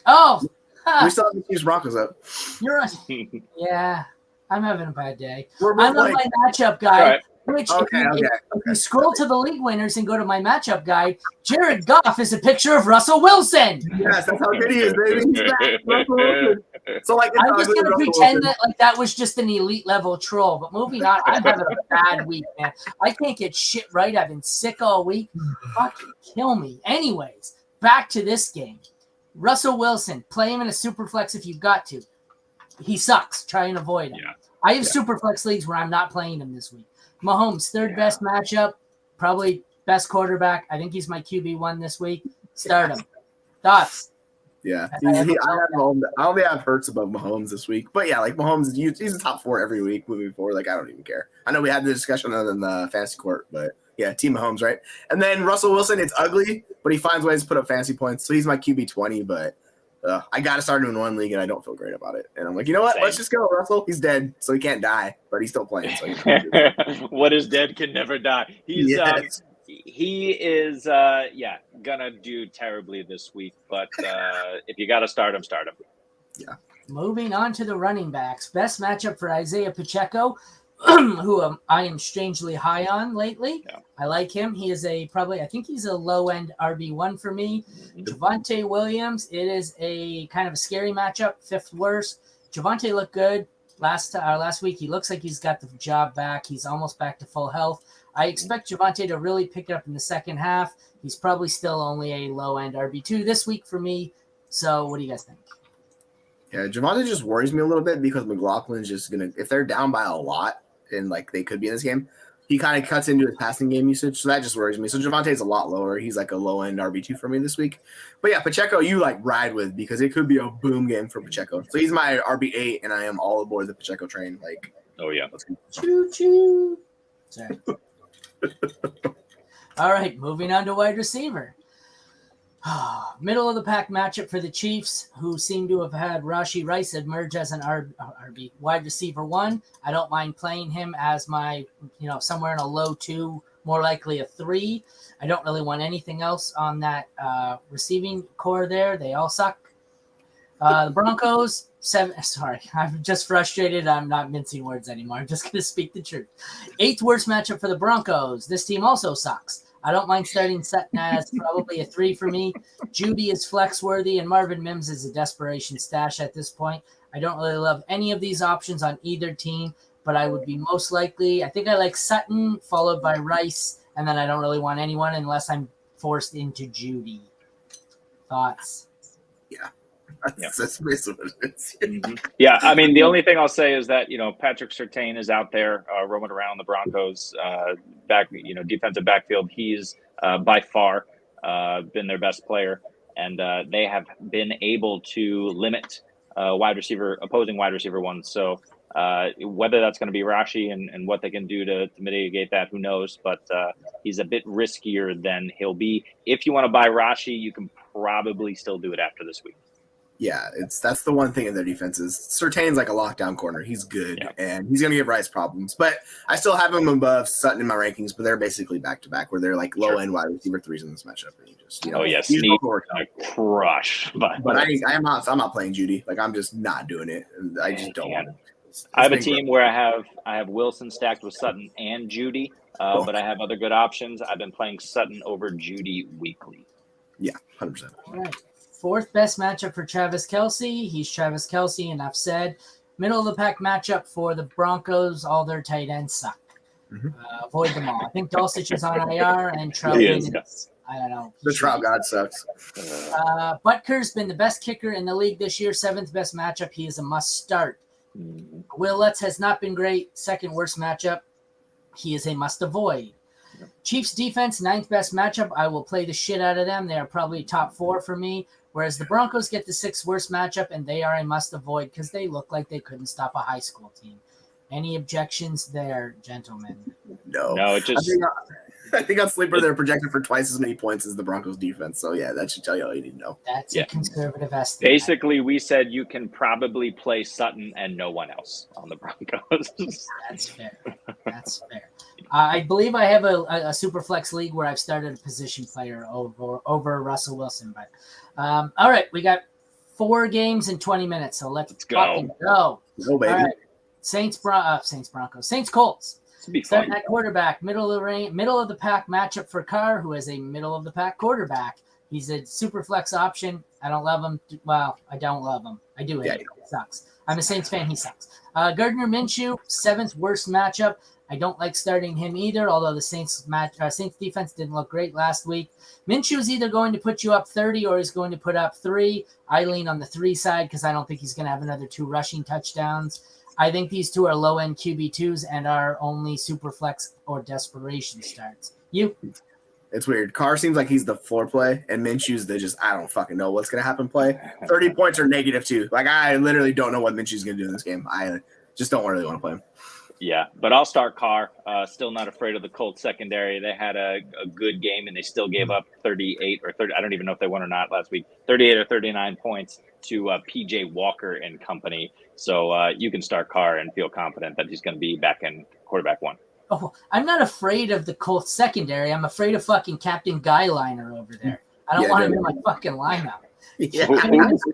Oh. We still have the Chiefs Broncos up. You're right. Yeah. I'm having a bad day. I'm on my matchup guide. Which, if you scroll to the league winners and go to my matchup guide, Jared Goff is a picture of Russell Wilson. Yes, that's how good he is, baby. He's back. Russell Wilson. So, like, I'm just going to pretend that like that was just an elite level troll. But moving on, I'm having a bad week, man. I can't get shit right. I've been sick all week. Fucking kill me. Anyways, back to this game. Russell Wilson, play him in a super flex if you've got to. He sucks. Try and avoid him. Yeah. I have super flex leagues where I'm not playing him this week. Mahomes, third best matchup, probably best quarterback. I think he's my QB1 this week. Start him. Thoughts? Yeah. I only have Hurts above Mahomes this week. But yeah, like Mahomes, he's the top 4 every week moving forward. Like, I don't even care. I know we had the discussion other than the fantasy court, but yeah, Team Mahomes, right? And then Russell Wilson, it's ugly, but he finds ways to put up fantasy points. So he's my QB20, but I got to start him in one league, and I don't feel great about it. And I'm like, you know what? Let's just go, Russell. He's dead, so he can't die, but he's still playing. So what is dead can never die. He is gonna do terribly this week. But if you got to start him, start him. Yeah. Moving on to the running backs, best matchup for Isaiah Pacheco, who I am strangely high on lately. Yeah. I like him. He is I think he's a low-end RB1 for me. Javonte Williams, it is a kind of a scary matchup, 5th worst. Javonte looked good last week. He looks like he's got the job back. He's almost back to full health. I expect Javonte to really pick it up in the second half. He's probably still only a low-end RB2 this week for me. So what do you guys think? Yeah, Javonte just worries me a little bit because McLaughlin's just going to – if they're down by a lot and, like, they could be in this game – he kind of cuts into his passing game usage, so that just worries me. So Javonte's a lot lower. He's like a low-end RB2 for me this week. But, yeah, Pacheco you, like, ride with because it could be a boom game for Pacheco. So he's my RB8, and I am all aboard the Pacheco train. Like, oh, yeah. Choo-choo. Sorry. All right, moving on to wide receiver. Middle of the pack matchup for the Chiefs, who seem to have had Rashee Rice emerge as an RB wide receiver 1. I don't mind playing him as my, somewhere in a low 2, more likely a 3. I don't really want anything else on that receiving core there. They all suck. The Broncos, 7. Sorry, I'm just frustrated. I'm not mincing words anymore. I'm just going to speak the truth. 8th worst matchup for the Broncos. This team also sucks. I don't mind starting Sutton as probably a 3 for me. Judy is flex worthy, and Marvin Mims is a desperation stash at this point. I don't really love any of these options on either team, but I would be most likely. I think I like Sutton, followed by Rice, and then I don't really want anyone unless I'm forced into Judy. Thoughts? Yeah. That's basically what it is. Yeah, I mean, the only thing I'll say is that, Patrick Surtain is out there roaming around the Broncos defensive backfield. He's by far been their best player, and they have been able to limit opposing wide receiver 1. So whether that's going to be Rashee and what they can do to mitigate that, who knows? But he's a bit riskier than he'll be. If you want to buy Rashee, you can probably still do it after this week. Yeah, that's the one thing in their defense is Surtain's like a lockdown corner. He's good, Yeah. and he's going to give Rice problems. But I still have him above Sutton in my rankings, but they're basically back-to-back where they're like low-end wide receiver threes in this matchup. And you just, Sneak crush. But I'm not playing Judy. Like, I'm just not doing it. And I just don't want it. I have a team where I have Wilson stacked with Sutton and Judy, but I have other good options. I've been playing Sutton over Judy weekly. Yeah, 100%. All right. Fourth best matchup for Travis Kelce. He's Travis Kelce, enough said. Middle of the pack matchup for the Broncos. All their tight ends suck. Mm-hmm. Avoid them all. I think Dulcich is on IR and Troutman is, I don't know. The Trout God sucks. Butker's been the best kicker in the league this year. Seventh best matchup. He is a must start. Will Lutz has not been great. Second worst matchup. He is a must avoid. Chiefs defense, ninth best matchup. I will play the shit out of them. They are probably top 4 for me. Whereas the Broncos get the sixth worst matchup, and they are a must avoid because they look like they couldn't stop a high school team. Any objections there, gentlemen? No, it just. I think on Sleeper they're projected for twice as many points as the Broncos defense. So yeah, that should tell you all you need to know. That's a conservative estimate. Basically, we said you can probably play Sutton and no one else on the Broncos. That's fair. That's fair. I believe I have a super flex league where I've started a position player over Russell Wilson. But all right, we got 4 games in 20 minutes, so let's go. Go, baby. All right. Saints Broncos. Saints Colts. Starting at quarterback, middle of the pack matchup for Carr, who is a middle of the pack quarterback. He's a super flex option. I don't love him. Well, I don't love him. I do hate him. He sucks. I'm a Saints fan. He sucks. Gardner Minshew, 7th worst matchup. I don't like starting him either, although the Saints defense didn't look great last week. Minshew is either going to put you up 30 or he's going to put up 3. I lean on the 3 side because I don't think he's going to have another 2 rushing touchdowns. I think these 2 are low-end QB2s and are only super flex or desperation starts. It's weird. Carr seems like he's the floor play, and Minshew's the just, I don't fucking know what's going to happen play. 30 points or -2. Like, I literally don't know what Minshew's going to do in this game. I just don't really want to play him. Yeah, but I'll start Carr. Still not afraid of the Colts secondary. They had a good game, and they still gave up 38 or 30. I don't even know if they won or not last week. 38 or 39 points to P.J. Walker and company. So you can start Carr and feel confident that he's going to be back in quarterback 1. Oh, I'm not afraid of the Colts secondary. I'm afraid of fucking Captain Guyliner over there. I don't want him in my fucking lineup. Yeah.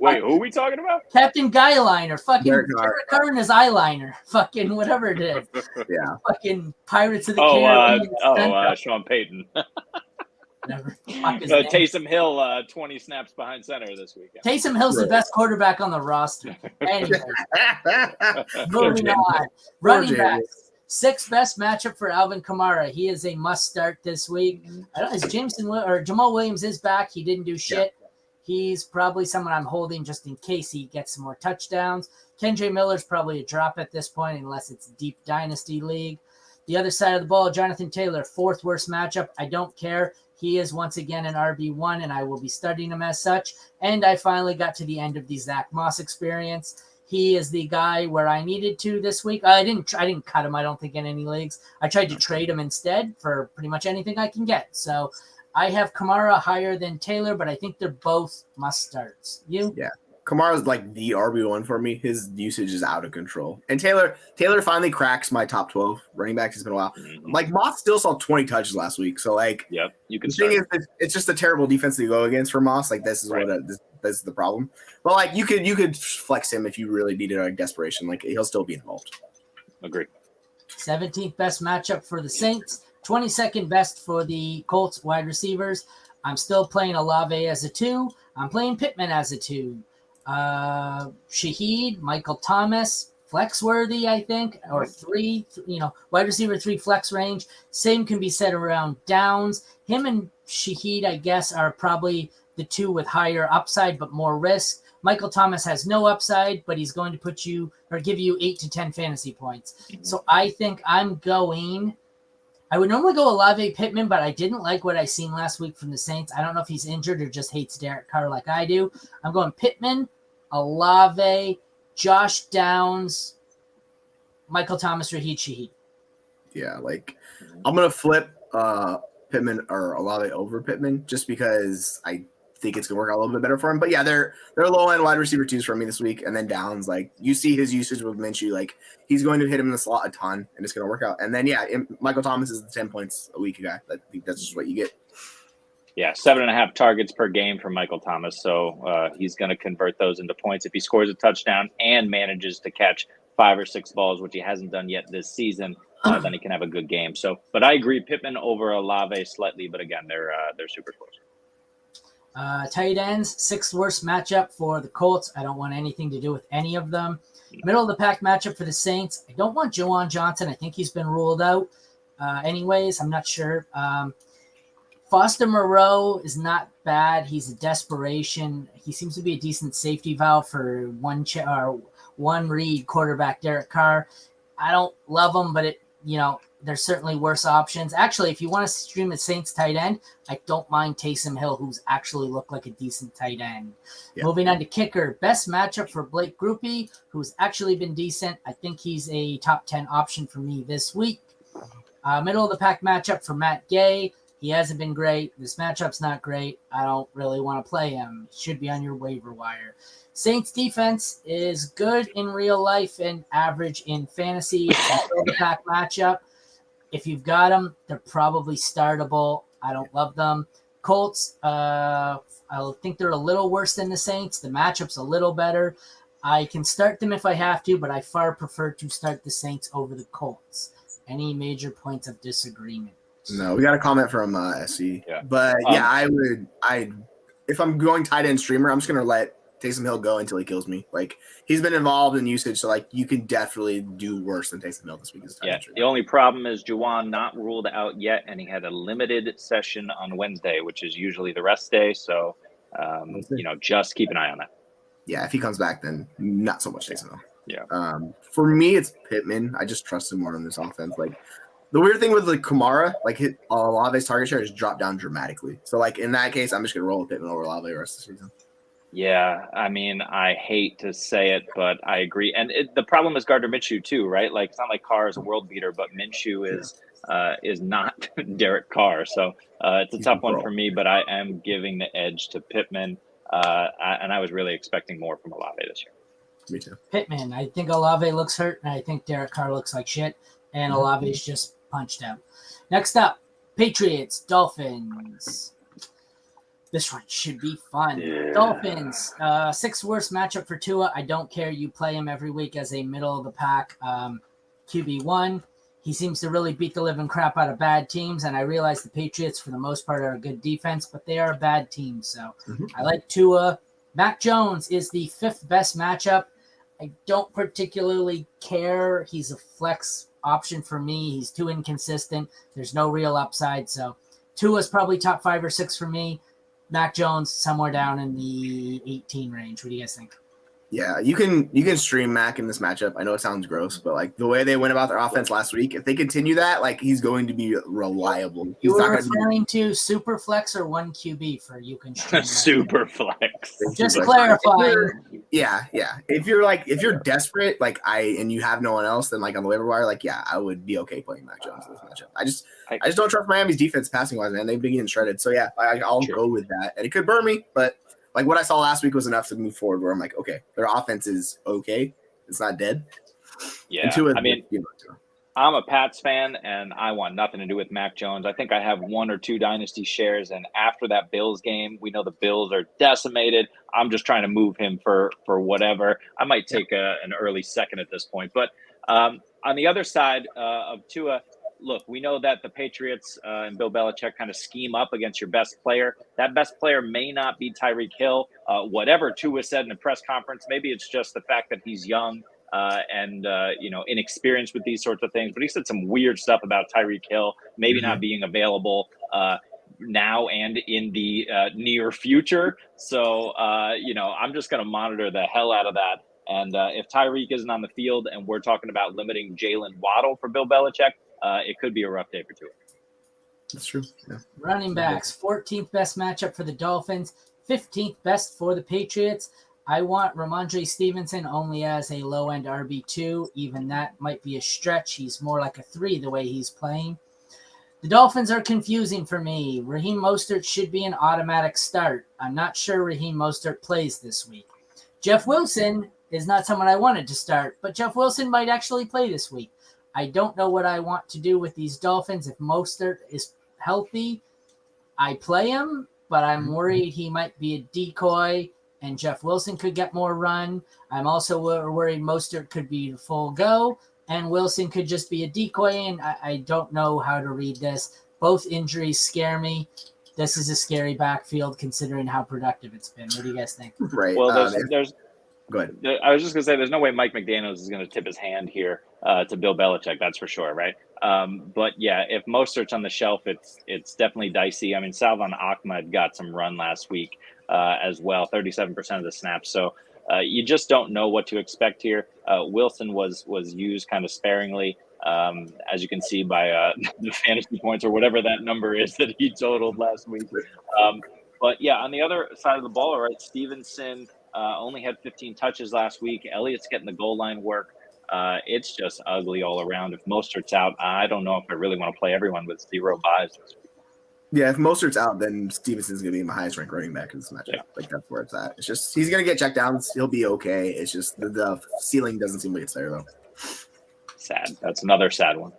Wait, who are we talking about? Captain Guyliner, fucking Derek Carr and his eyeliner, fucking whatever it is. Yeah. Fucking Pirates of the Caribbean. Sean Payton. Whatever. Taysom Hill, 20 snaps behind center this weekend. Taysom Hill's the best quarterback on the roster. Anyway, moving on. Running backs. 6th best matchup for Alvin Kamara. He is a must start this week. I don't know, Jamal Williams is back. He didn't do shit. Yeah. He's probably someone I'm holding just in case he gets some more touchdowns. Kendre Miller's probably a drop at this point unless it's deep dynasty league. The other side of the ball, Jonathan Taylor, 4th worst matchup. I don't care. He is once again an RB1, and I will be studying him as such. And I finally got to the end of the Zach Moss experience. He is the guy where I needed to this week. I didn't cut him, I don't think, in any leagues. I tried to trade him instead for pretty much anything I can get. So I have Kamara higher than Taylor, but I think they're both must starts. You? Yeah. Kamara's like the RB1 for me. His usage is out of control. And Taylor finally cracks my top 12 running backs. It's been a while. Like, Moss still saw 20 touches last week. So, like, yep, you can the thing is, it's just a terrible defense to go against for Moss. Like, this is this is the problem. But, like, you could flex him if you really needed a desperation. Like, he'll still be involved. Agree. 17th best matchup for the Saints. 22nd best for the Colts wide receivers. I'm still playing Olave as a 2. I'm playing Pittman as a 2. Shaheed, Michael Thomas, flex worthy, I think, or 3, wide receiver 3 flex range. Same can be said around Downs. Him and Shaheed, I guess, are probably the 2 with higher upside but more risk. Michael Thomas has no upside, but he's going to put you or give you 8 to 10 fantasy points. So I think I would normally go Olave Pittman, but I didn't like what I seen last week from the Saints. I don't know if he's injured or just hates Derek Carr like I do. I'm going Pittman, Olave, Josh Downs, Michael Thomas, Raheed Shaheed. Yeah, like, I'm going to flip Pittman or Olave over Pittman just because I think it's gonna work out a little bit better for him. But yeah, they're low end wide receiver 2s for me this week, and then Downs, like you see his usage with Minshew, like he's going to hit him in the slot a ton, and it's gonna work out. And then Michael Thomas is the 10 points a week guy. I think that's just what you get. Yeah, 7.5 targets per game for Michael Thomas. So he's going to convert those into points. If he scores a touchdown and manages to catch 5 or 6 balls, which he hasn't done yet this season, then he can have a good game. So, but I agree, Pittman over Olave slightly, but again, they're super close. Tight ends, 6th worst matchup for the Colts. I don't want anything to do with any of them. Middle of the pack matchup for the Saints. I don't want Juwan Johnson. I think he's been ruled out. Anyways, I'm not sure. Foster Moreau is not bad. He's a desperation. He seems to be a decent safety valve for one read quarterback Derek Carr. I don't love him, but there's certainly worse options. Actually, if you want to stream a Saints tight end, I don't mind Taysom Hill, who's actually looked like a decent tight end. Yeah. Moving on to kicker, best matchup for Blake Grupe, who's actually been decent. I think he's a top 10 option for me this week. Middle of the pack matchup for Matt Gay. He hasn't been great. This matchup's not great. I don't really want to play him. He should be on your waiver wire. Saints defense is good in real life and average in fantasy. It's a middle of the pack matchup. If you've got them, they're probably startable. I don't love them. Colts, I think they're a little worse than the Saints. The matchup's a little better. I can start them if I have to, but I far prefer to start the Saints over the Colts. Any major points of disagreement? No, we got a comment from SC. Yeah. But yeah, if I'm going tight end streamer, I'm just gonna let Taysom Hill go until he kills me. Like he's been involved in usage, so like you can definitely do worse than Taysom Hill this week. The only problem is Juwan not ruled out yet, and he had a limited session on Wednesday, which is usually the rest day. So just keep an eye on that. Yeah, if he comes back, then not so much Taysom Hill. Yeah. For me, it's Pittman. I just trust him more on this offense. Like the weird thing with like Kamara, like Olave's target share has dropped down dramatically. So like in that case, I'm just gonna roll with Pittman over Olave the rest of the season. Yeah, I mean, I hate to say it, but I agree. And the problem is Gardner Minshew too, right? Like it's not like Carr is a world beater, but Minshew is not Derek Carr. So it's a tough one for me, but I am giving the edge to Pittman. And I was really expecting more from Olave this year. Me too. Pittman. I think Olave looks hurt, and I think Derek Carr looks like shit, and Olave's just punched out. Next up, Patriots, Dolphins. This one should be fun. Yeah. Dolphins, 6th worst matchup for Tua. I don't care. You play him every week as a middle of the pack QB1. He seems to really beat the living crap out of bad teams, and I realize the Patriots, for the most part, are a good defense, but they are a bad team. So I like Tua. Mac Jones is the 5th best matchup. I don't particularly care. He's a flex option for me. He's too inconsistent. There's no real upside. So Tua's probably top 5 or 6 for me. Mac Jones somewhere down in the 18 range. What do you guys think? Yeah, you can stream Mac in this matchup. I know it sounds gross, but like the way they went about their offense last week, if they continue that, like he's going to be reliable. You were referring to super flex or 1 QB for you can stream super flex. Just clarifying. Yeah. If you're desperate, and you have no one else, then like on the waiver wire, I would be okay playing Mac Jones in this matchup. I just don't trust Miami's defense passing wise, man. They've been getting shredded. So yeah, I'll go with that, and it could burn me, but. Like what I saw last week was enough to move forward where I'm like, okay, their offense is okay. It's not dead. Yeah. I mean, I'm a Pats fan and I want nothing to do with Mac Jones. I think I have 1 or 2 dynasty shares. And after that Bills game, we know the Bills are decimated. I'm just trying to move him for whatever. I might take an early second at this point. But on the other side of Tua, look, we know that the Patriots and Bill Belichick kind of scheme up against your best player. That best player may not be Tyreek Hill. Whatever Tua said in a press conference, maybe it's just the fact that he's young and inexperienced with these sorts of things. But he said some weird stuff about Tyreek Hill maybe not being available now and in the near future. So, I'm just going to monitor the hell out of that. And if Tyreek isn't on the field and we're talking about limiting Jalen Waddle for Bill Belichick, it could be a rough day for Tua. That's true. Yeah. Running backs, 14th best matchup for the Dolphins, 15th best for the Patriots. I want Ramondre Stevenson only as a low-end RB2. Even that might be a stretch. He's more like a 3 the way he's playing. The Dolphins are confusing for me. Raheem Mostert should be an automatic start. I'm not sure Raheem Mostert plays this week. Jeff Wilson is not someone I wanted to start, but Jeff Wilson might actually play this week. I don't know what I want to do with these Dolphins. If Mostert is healthy, I play him, but I'm worried he might be a decoy and Jeff Wilson could get more run. I'm also worried Mostert could be full go and Wilson could just be a decoy, and I don't know how to read this. Both injuries scare me. This is a scary backfield considering how productive it's been. What do you guys think? Right. Well, there's go ahead. I was just going to say, there's no way Mike McDaniels is going to tip his hand here to Bill Belichick. That's for sure, right? But yeah, if Mostert's on the shelf, it's definitely dicey. I mean, Salvon Ahmed got some run last week as well, 37% of the snaps. So you just don't know what to expect here. Wilson was used kind of sparingly, as you can see by the fantasy points or whatever that number is that he totaled last week. But yeah, on the other side of the ball, all right, Stevenson only had 15 touches last week. Elliott's getting the goal line work. It's just ugly all around. If Mostert's out, I don't know if I really want to play everyone with 0 buys this week. Yeah, if Mostert's out, then Stevenson's going to be my highest ranked running back in this matchup. Yeah. Like, that's where it's at. It's just, he's going to get checked downs. He'll be okay. It's just the ceiling doesn't seem like it's there, though. Sad. That's another sad one.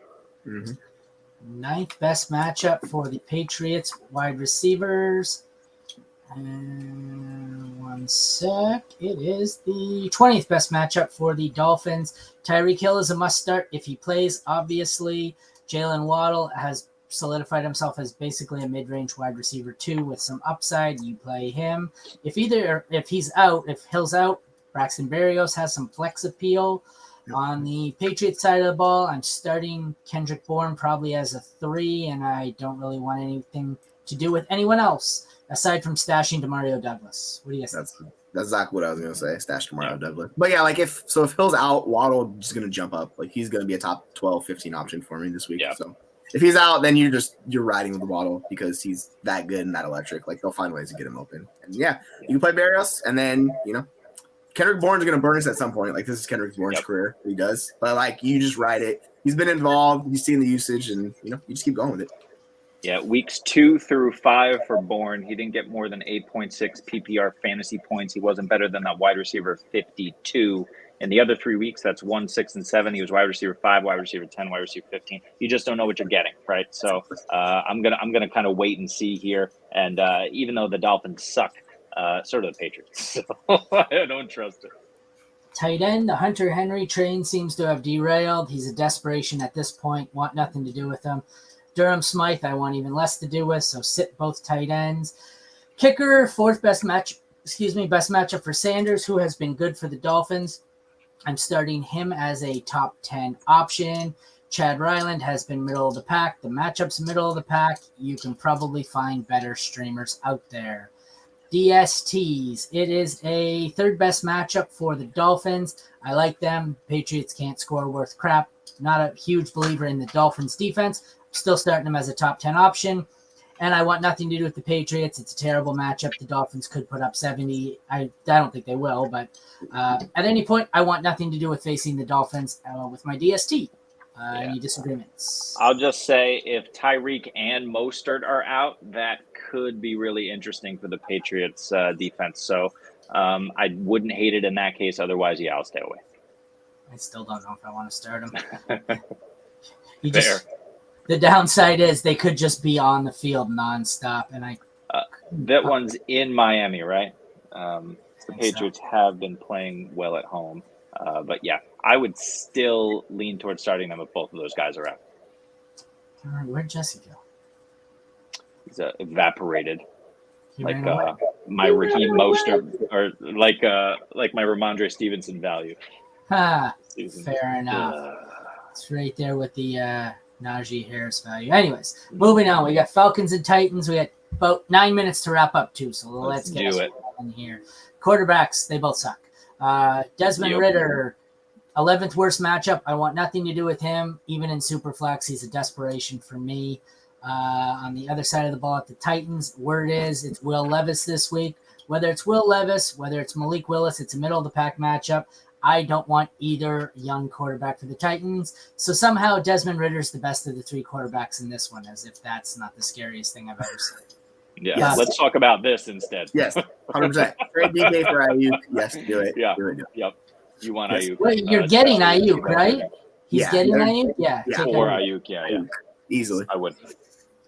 Mm-hmm. 9th best matchup for the Patriots wide receivers. And one sec. It is the 20th best matchup for the Dolphins. Tyreek Hill is a must start if he plays, obviously. Jalen Waddle has solidified himself as basically a mid-range wide receiver 2 with some upside. You play him. If he's out, if Hill's out, Braxton Berrios has some flex appeal. Yep. On the Patriots side of the ball, I'm starting Kendrick Bourne probably as a 3, and I don't really want anything to do with anyone else aside from stashing DeMario Douglas. What do you guys think? That's exactly what I was going to say, stash DeMario Douglas. But yeah, like if Hill's out, Waddle is going to jump up. Like he's going to be a top 12, 15 option for me this week. Yeah. So if he's out, then you're riding with Waddle because he's that good and that electric. Like they'll find ways to get him open. And yeah, you can play Berrios, and then Kendrick Bourne's going to burn us at some point. Like this is Kendrick Bourne's career. He does, but like you just ride it. He's been involved. He's seen the usage, and you just keep going with it. Yeah, weeks 2 through 5 for Bourne. He didn't get more than 8.6 PPR fantasy points. He wasn't better than that wide receiver 52. In the other 3 weeks, that's 1, 6, and 7. He was wide receiver 5, wide receiver 10, wide receiver 15. You just don't know what you're getting, right? So I'm gonna kind of wait and see here. And even though the Dolphins suck, so do the Patriots. So I don't trust it. Tight end, the Hunter Henry train seems to have derailed. He's a desperation at this point. Want nothing to do with him. Durham Smythe, I want even less to do with, so sit both tight ends. Kicker, best matchup for Sanders, who has been good for the Dolphins. I'm starting him as a top 10 option. Chad Ryland has been middle of the pack. The matchup's middle of the pack. You can probably find better streamers out there. DSTs, it is a 3rd best matchup for the Dolphins. I like them. Patriots can't score worth crap. Not a huge believer in the Dolphins defense. Still starting them as a top 10 option. And I want nothing to do with the Patriots. It's a terrible matchup. The Dolphins could put up 70. I don't think they will, but at any point, I want nothing to do with facing the Dolphins with my DST. Any disagreements? I'll just say if Tyreek and Mostert are out, that could be really interesting for the Patriots defense. So I wouldn't hate it in that case. Otherwise, yeah, I'll stay away. I still don't know if I want to start him. Fair. The downside is they could just be on the field nonstop, and that one's in Miami, right? The Patriots have been playing well at home, but yeah, I would still lean towards starting them if both of those guys are out. All right, where'd Jesse go? He's evaporated, like my Raheem Mostert, or like my Ramondre Stevenson value. Fair enough. It's right there with the Najee Harris value. Anyways, moving on. We got Falcons and Titans. We got about 9 minutes to wrap up too, so let's get it in here. Quarterbacks, they both suck. Desmond Ridder, 11th worst matchup. I want nothing to do with him. Even in Superflex, he's a desperation for me. On the other side of the ball at the Titans, word is it's Will Levis this week. Whether it's Will Levis, whether it's Malik Willis, it's a middle of the pack matchup. I don't want either young quarterback for the Titans. So somehow Desmond Ritter's the best of the 3 quarterbacks in this one, as if that's not the scariest thing I've ever seen. Yeah, Yes. let's talk about this instead. Yes, 100%. Trade DK for Ayuk. Yes, do it. Yeah. Do it. Yep. You want Yes. Ayuk. Wait, you're getting especially Ayuk, if you right? don't- He's Yeah, getting they're- Ayuk? Yeah. yeah. Take For Ayuk. Ayuk, yeah. Ayuk. Easily. I would.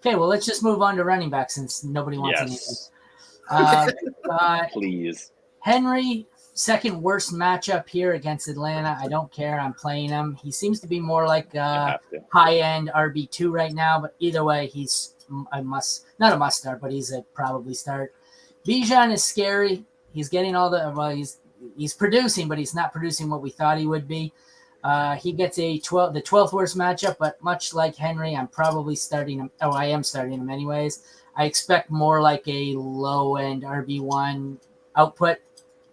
Okay, well, let's just move on to running back since nobody wants Yes. anything. Please. Henry, second worst matchup here against Atlanta. I don't care. I'm playing him. He seems to be more like You have to. high-end RB2 right now, but either way, he's a must, not a must start, but he's a probably start. Bijan is scary. He's getting all the, well, he's producing, but he's not producing what we thought he would be. He gets the 12th worst matchup, but much like Henry, I'm probably starting him. Oh, I am starting him anyways. I expect more like a low-end RB1 output,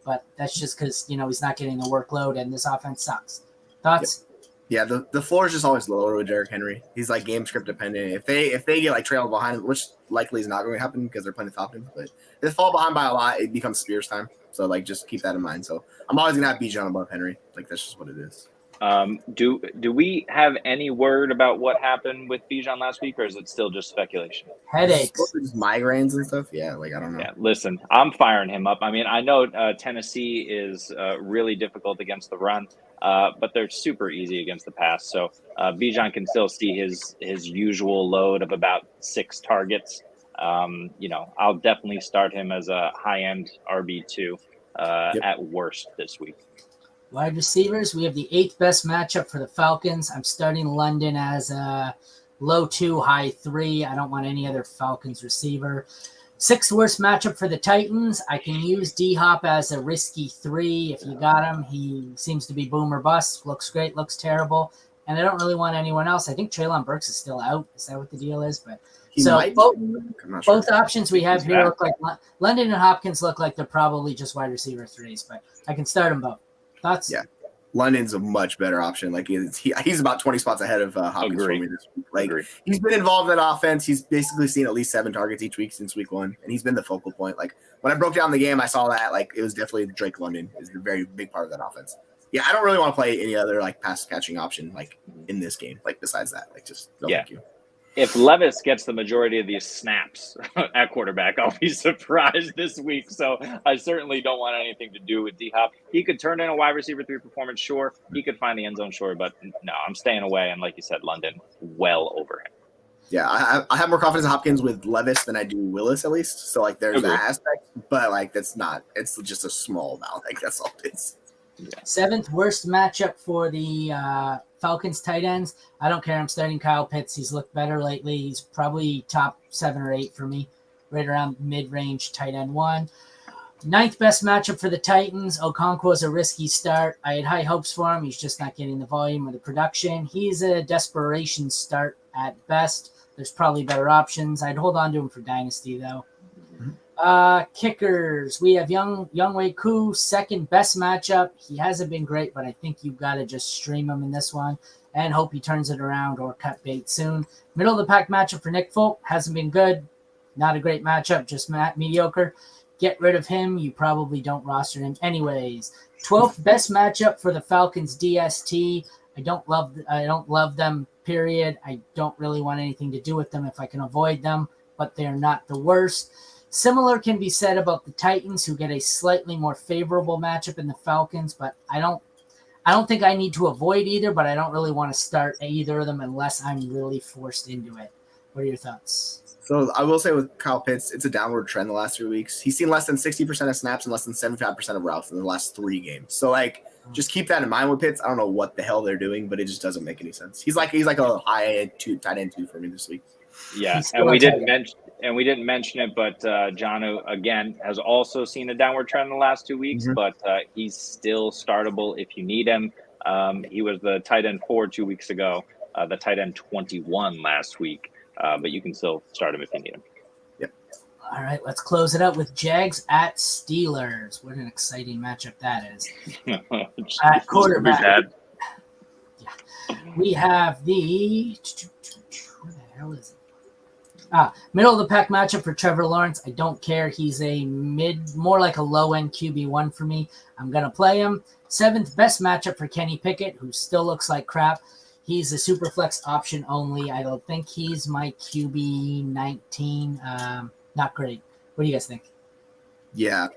but that's just because, he's not getting the workload and this offense sucks. Thoughts? Yeah, the floor is just always lower with Derrick Henry. He's like game script dependent. If they get like trailed behind, which likely is not going to happen because they're playing the Falcons, but if they fall behind by a lot, it becomes Spears time. So like just keep that in mind. So I'm always gonna have Bijan above Henry. Like that's just what it is. Do we have any word about what happened with Bijan last week, or is it still just speculation? Headaches. Just migraines and stuff. Yeah, like I don't know. Yeah, listen, I'm firing him up. I mean, I know Tennessee is really difficult against the run, but they're super easy against the pass. So Bijan can still see his usual load of about 6 targets. I'll definitely start him as a high-end RB2 at worst this week. Wide receivers, we have the 8th best matchup for the Falcons. I'm starting London as a low 2, high 3. I don't want any other Falcons receiver. 6th worst matchup for the Titans. I can use D-Hop as a risky 3 if you got him. He seems to be boom or bust. Looks great, looks terrible. And I don't really want anyone else. I think Treylon Burks is still out. Is that what the deal is? But both options we have here look like London and Hopkins look like they're probably just wide receiver 3s, but I can start them both. Thoughts? Yeah, London's a much better option. Like he's about 20 spots ahead of Hopkins for me this week. Like he's been involved in that offense. He's basically seen at least 7 targets each week since week 1, and he's been the focal point. Like when I broke down the game, I saw that like it was definitely Drake London is a very big part of that offense. Yeah, I don't really want to play any other like pass catching option like in this game. Like besides that, like just no thank you. If Levis gets the majority of these snaps at quarterback, I'll be surprised this week. So I certainly don't want anything to do with D-Hop. He could turn in a wide receiver 3 performance, sure. He could find the end zone, sure. But no, I'm staying away. And like you said, London, well over him. Yeah, I have more confidence in Hopkins with Levis than I do Willis, at least. So like there's that aspect. But like it's just a small amount. Like that's all it is. Yeah. 7th worst matchup for the Falcons tight ends. I don't care. I'm starting Kyle Pitts. He's looked better lately. He's probably top 7 or 8 for me, right around mid-range tight end 1. 9th best matchup for the Titans. Okonkwo's a risky start. I had high hopes for him. He's just not getting the volume or the production. He's a desperation start at best. There's probably better options. I'd hold on to him for Dynasty, though. Kickers. We have Younghoe Koo, 2nd best matchup. He hasn't been great, but I think you've got to just stream him in this one and hope he turns it around or cut bait soon. Middle of the pack matchup for Nick Folk. Hasn't been good. Not a great matchup, just mediocre. Get rid of him. You probably don't roster him anyways. 12th best matchup for the Falcons DST. I don't love them, period. I don't really want anything to do with them if I can avoid them, but they're not the worst. Similar can be said about the Titans, who get a slightly more favorable matchup in the Falcons, but I don't think I need to avoid either, but I don't really want to start either of them unless I'm really forced into it. What are your thoughts? So I will say with Kyle Pitts, it's a downward trend the last 3 weeks. He's seen less than 60% of snaps and less than 75% of routes in the last 3 games. So like just keep that in mind with Pitts. I don't know what the hell they're doing, but it just doesn't make any sense. He's like a high end 2 tight end 2 for me this week. Yeah, and we didn't mention it, but John again has also seen a downward trend in the last 2 weeks, but he's still startable if you need him. He was the tight end 4 2 weeks ago, the tight end 21 last week, but you can still start him if you need him. Yep. All right, let's close it up with Jags at Steelers. What an exciting matchup that is. At quarterback. Yeah. We have the – where the hell is it? Middle of the pack matchup for Trevor Lawrence. I don't care. He's a more like a low end QB1 for me. I'm going to play him. 7th best matchup for Kenny Pickett, who still looks like crap. He's a super flex option only. I don't think he's my QB 19. Not great. What do you guys think? Yeah,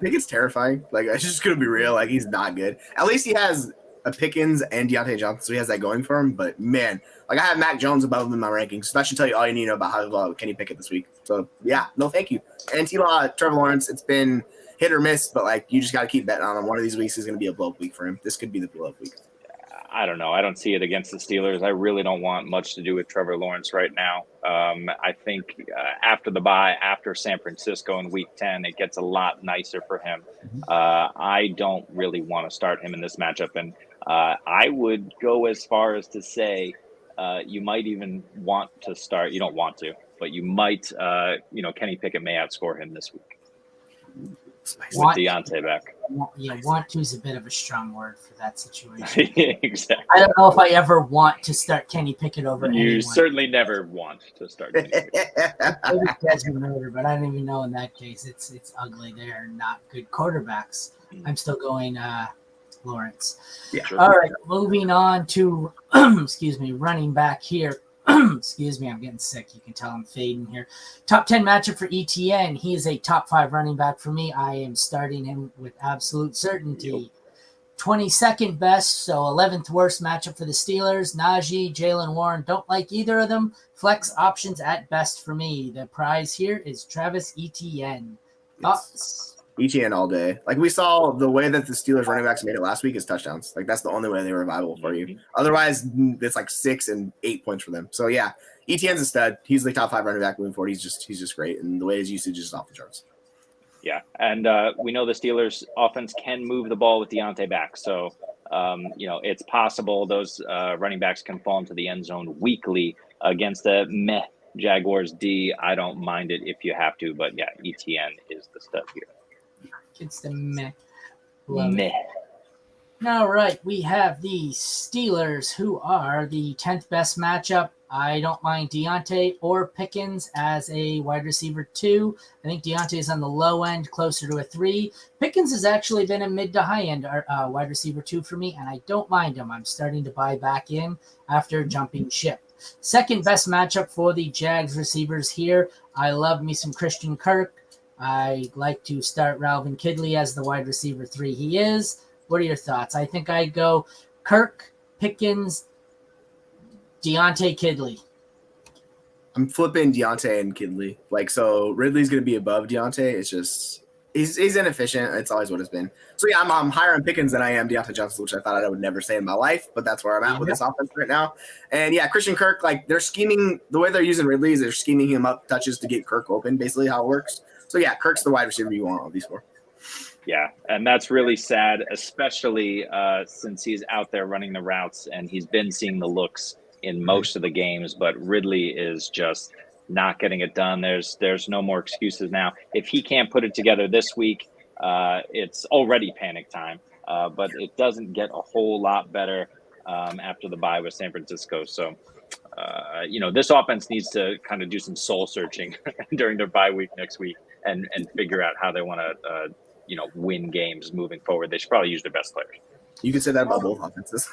Pickett's terrifying. Like, I'm just gonna be real. Like, he's not good. At least he has a Pickens and Deontay Johnson, so he has that going for him. But man, like, I have Mac Jones above him in my rankings, so that should tell you all you need to know about how Kenny Pickett this week. So yeah, no, thank you. And T-Law, Trevor Lawrence, it's been hit or miss, but like, you just got to keep betting on him. One of these weeks is gonna be a blow up week for him. This could be the blow up week. I don't know. I don't see it against the Steelers. I really don't want much to do with Trevor Lawrence right now. I think after the bye, after San Francisco in Week 10, it gets a lot nicer for him. I don't really want to start him in this matchup. And I would go as far as to say you might even want to start. You don't want to, but you might, Kenny Pickett may outscore him this week. With Deontay back. Want to is a bit of a strong word for that situation. Exactly. I don't know if I ever want to start Kenny Pickett over You anyone. certainly never want to start Kenny Pickett. Maybe Desmond Ritter, but I don't even know in that case. It's ugly. They're not good quarterbacks. I'm still going Lawrence. Yeah. Sure. All right, moving on to running back here. Excuse me, I'm getting sick. You can tell I'm fading here. Top 10 matchup for ETN. He is a top 5 running back for me. I am starting him with absolute certainty. 22nd best, so 11th worst matchup for the Steelers. Najee, Jalen Warren, don't like either of them. Flex options at best for me. The prize here is Travis Etienne. Thoughts? ETN all day. Like, we saw the way that the Steelers running backs made it last week is touchdowns. Like, that's the only way they were viable for you. Otherwise, it's like 6 and 8 points for them. So yeah, ETN's a stud. He's the top 5 running back moving forward. He's just great, and the way his usage is off the charts. Yeah, and we know the Steelers' offense can move the ball with Deontay back, so it's possible those running backs can fall into the end zone weekly against the meh Jaguars D. I don't mind it if you have to, but yeah, ETN is the stud here. It's the meh. Meh. All right, we have the Steelers, who are the 10th best matchup. I don't mind Deontay or Pickens as a wide receiver 2. I think Deontay is on the low end, closer to a 3. Pickens has actually been a mid to high end wide receiver 2 for me, and I don't mind him. I'm starting to buy back in after jumping ship. 2nd best matchup for the Jags receivers here. I love me some Christian Kirk. I like to start Ralvin Kidley as the wide receiver 3 he is. What are your thoughts? I think I'd go Kirk, Pickens, Deontay, Kidley. I'm flipping Deontay and Kidley. Like, so Ridley's going to be above Deontay. It's just he's inefficient. It's always what it's been. So yeah, I'm higher on Pickens than I am Deontay Johnson, which I thought I would never say in my life, but that's where I'm at with this offense right now. And yeah, Christian Kirk, like, they're scheming the way they're using Ridley is they're scheming him up touches to get Kirk open, basically how it works. So yeah, Kirk's the wide receiver you want on these 4. Yeah, and that's really sad, especially since he's out there running the routes and he's been seeing the looks in most of the games, but Ridley is just not getting it done. There's no more excuses now. If he can't put it together this week, it's already panic time, but it doesn't get a whole lot better after the bye with San Francisco. So, this offense needs to kind of do some soul searching during their bye week next week and figure out how they want to, win games moving forward. They should probably use their best players. You could say that about both offenses.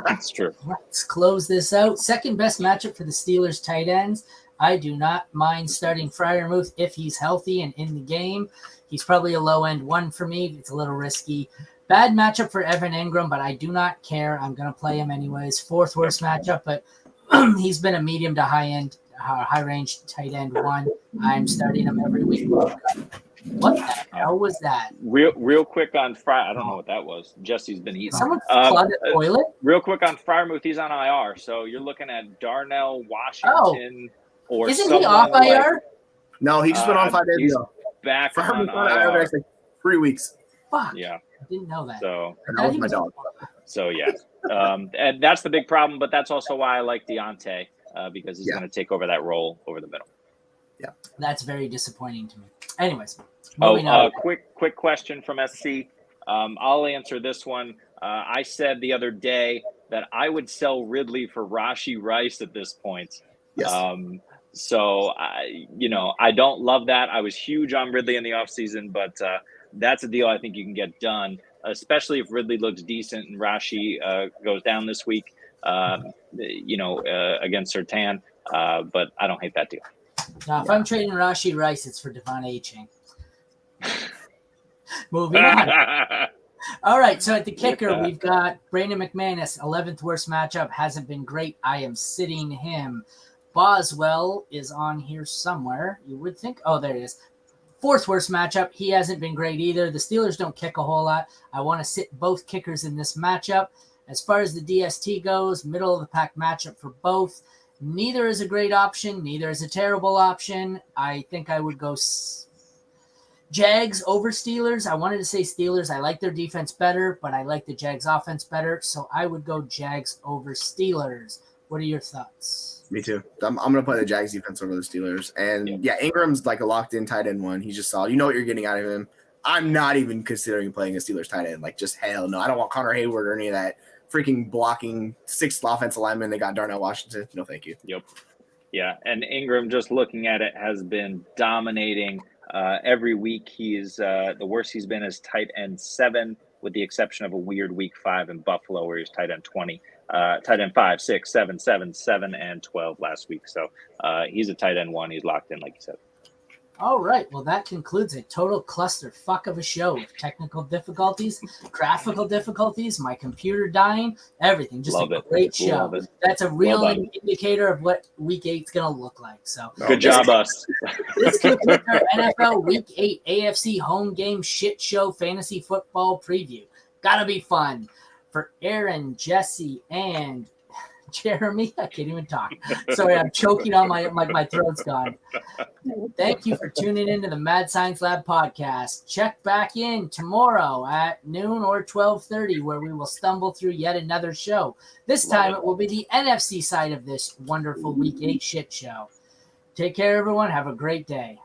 That's true. Let's close this out. 2nd best matchup for the Steelers tight ends. I do not mind starting Freiermuth if he's healthy and in the game. He's probably a low-end 1 for me. It's a little risky. Bad matchup for Evan Ingram, but I do not care. I'm going to play him anyways. 4th worst matchup, but he's been a medium to high-end, high-range tight end 1. I'm starting him every week. What the hell was that? Real quick on Fry. I don't know what that was. Jesse's been eating. Someone clogged the toilet? Real quick on Freiermuth, he's on IR. So you're looking at Darnell Washington or isn't someone he off IR? No, he just went on 5 days he's ago. Back Freiermuth on on IR IR. for like 3 weeks. Fuck. Yeah. I didn't know that. So That was my dog. yeah. And that's the big problem, but that's also why I like Deontay because he's going to take over that role over the middle. Yeah. That's very disappointing to me. Anyways. Quick question from SC. I'll answer this one. I said the other day that I would sell Ridley for Rashee Rice at this point. Yes. So I don't love that. I was huge on Ridley in the offseason, but that's a deal I think you can get done, especially if Ridley looks decent and Rashi goes down this week, against Surtain. But I don't hate that deal. Now, if I'm trading Rashi Rice, it's for Devon Aching. Moving on. All right, so at the kicker, we've got Brandon McManus, 11th worst matchup, hasn't been great. I am sitting him. Boswell is on here somewhere. You would think. Oh, there it is. 4th worst matchup. He hasn't been great either. The Steelers don't kick a whole lot. I want to sit both kickers in this matchup. As far as the DST goes, middle of the pack matchup for both. Neither is a great option. Neither is a terrible option. I think I would go Jags over Steelers. I wanted to say Steelers. I like their defense better, but I like the Jags offense better. So I would go Jags over Steelers. What are your thoughts? Me too. I'm going to play the Jags defense over the Steelers. And Ingram's like a locked in tight end one. He's just solid. You know what you're getting out of him. I'm not even considering playing a Steelers tight end. Like, just hell no. I don't want Connor Hayward or any of that freaking blocking 6th offensive lineman they got Darnell Washington. No, thank you. Yep. Yeah. And Ingram, just looking at it, has been dominating every week. He's the worst he's been is tight end 7, with the exception of a weird week 5 in Buffalo where he's tight end 20. Tight end 5, 6, 7, 7, 7, and 12 last week. So he's a tight end 1. He's locked in, like you said. All right. Well, that concludes a total clusterfuck of a show with technical difficulties, graphical difficulties, my computer dying, everything. Just a great show. That's a real indicator of what Week 8 is going to look like. So good job, us. This concludes our NFL Week 8 AFC home game shit show fantasy football preview. Gotta be fun. For Aaron, Jesse, and Jeremy, I can't even talk. Sorry, I'm choking on my throat's gone. Thank you for tuning into the Mad Science Lab podcast. Check back in tomorrow at noon or 12:30, where we will stumble through yet another show. This time it will be the NFC side of this wonderful Week 8 shit show. Take care, everyone. Have a great day.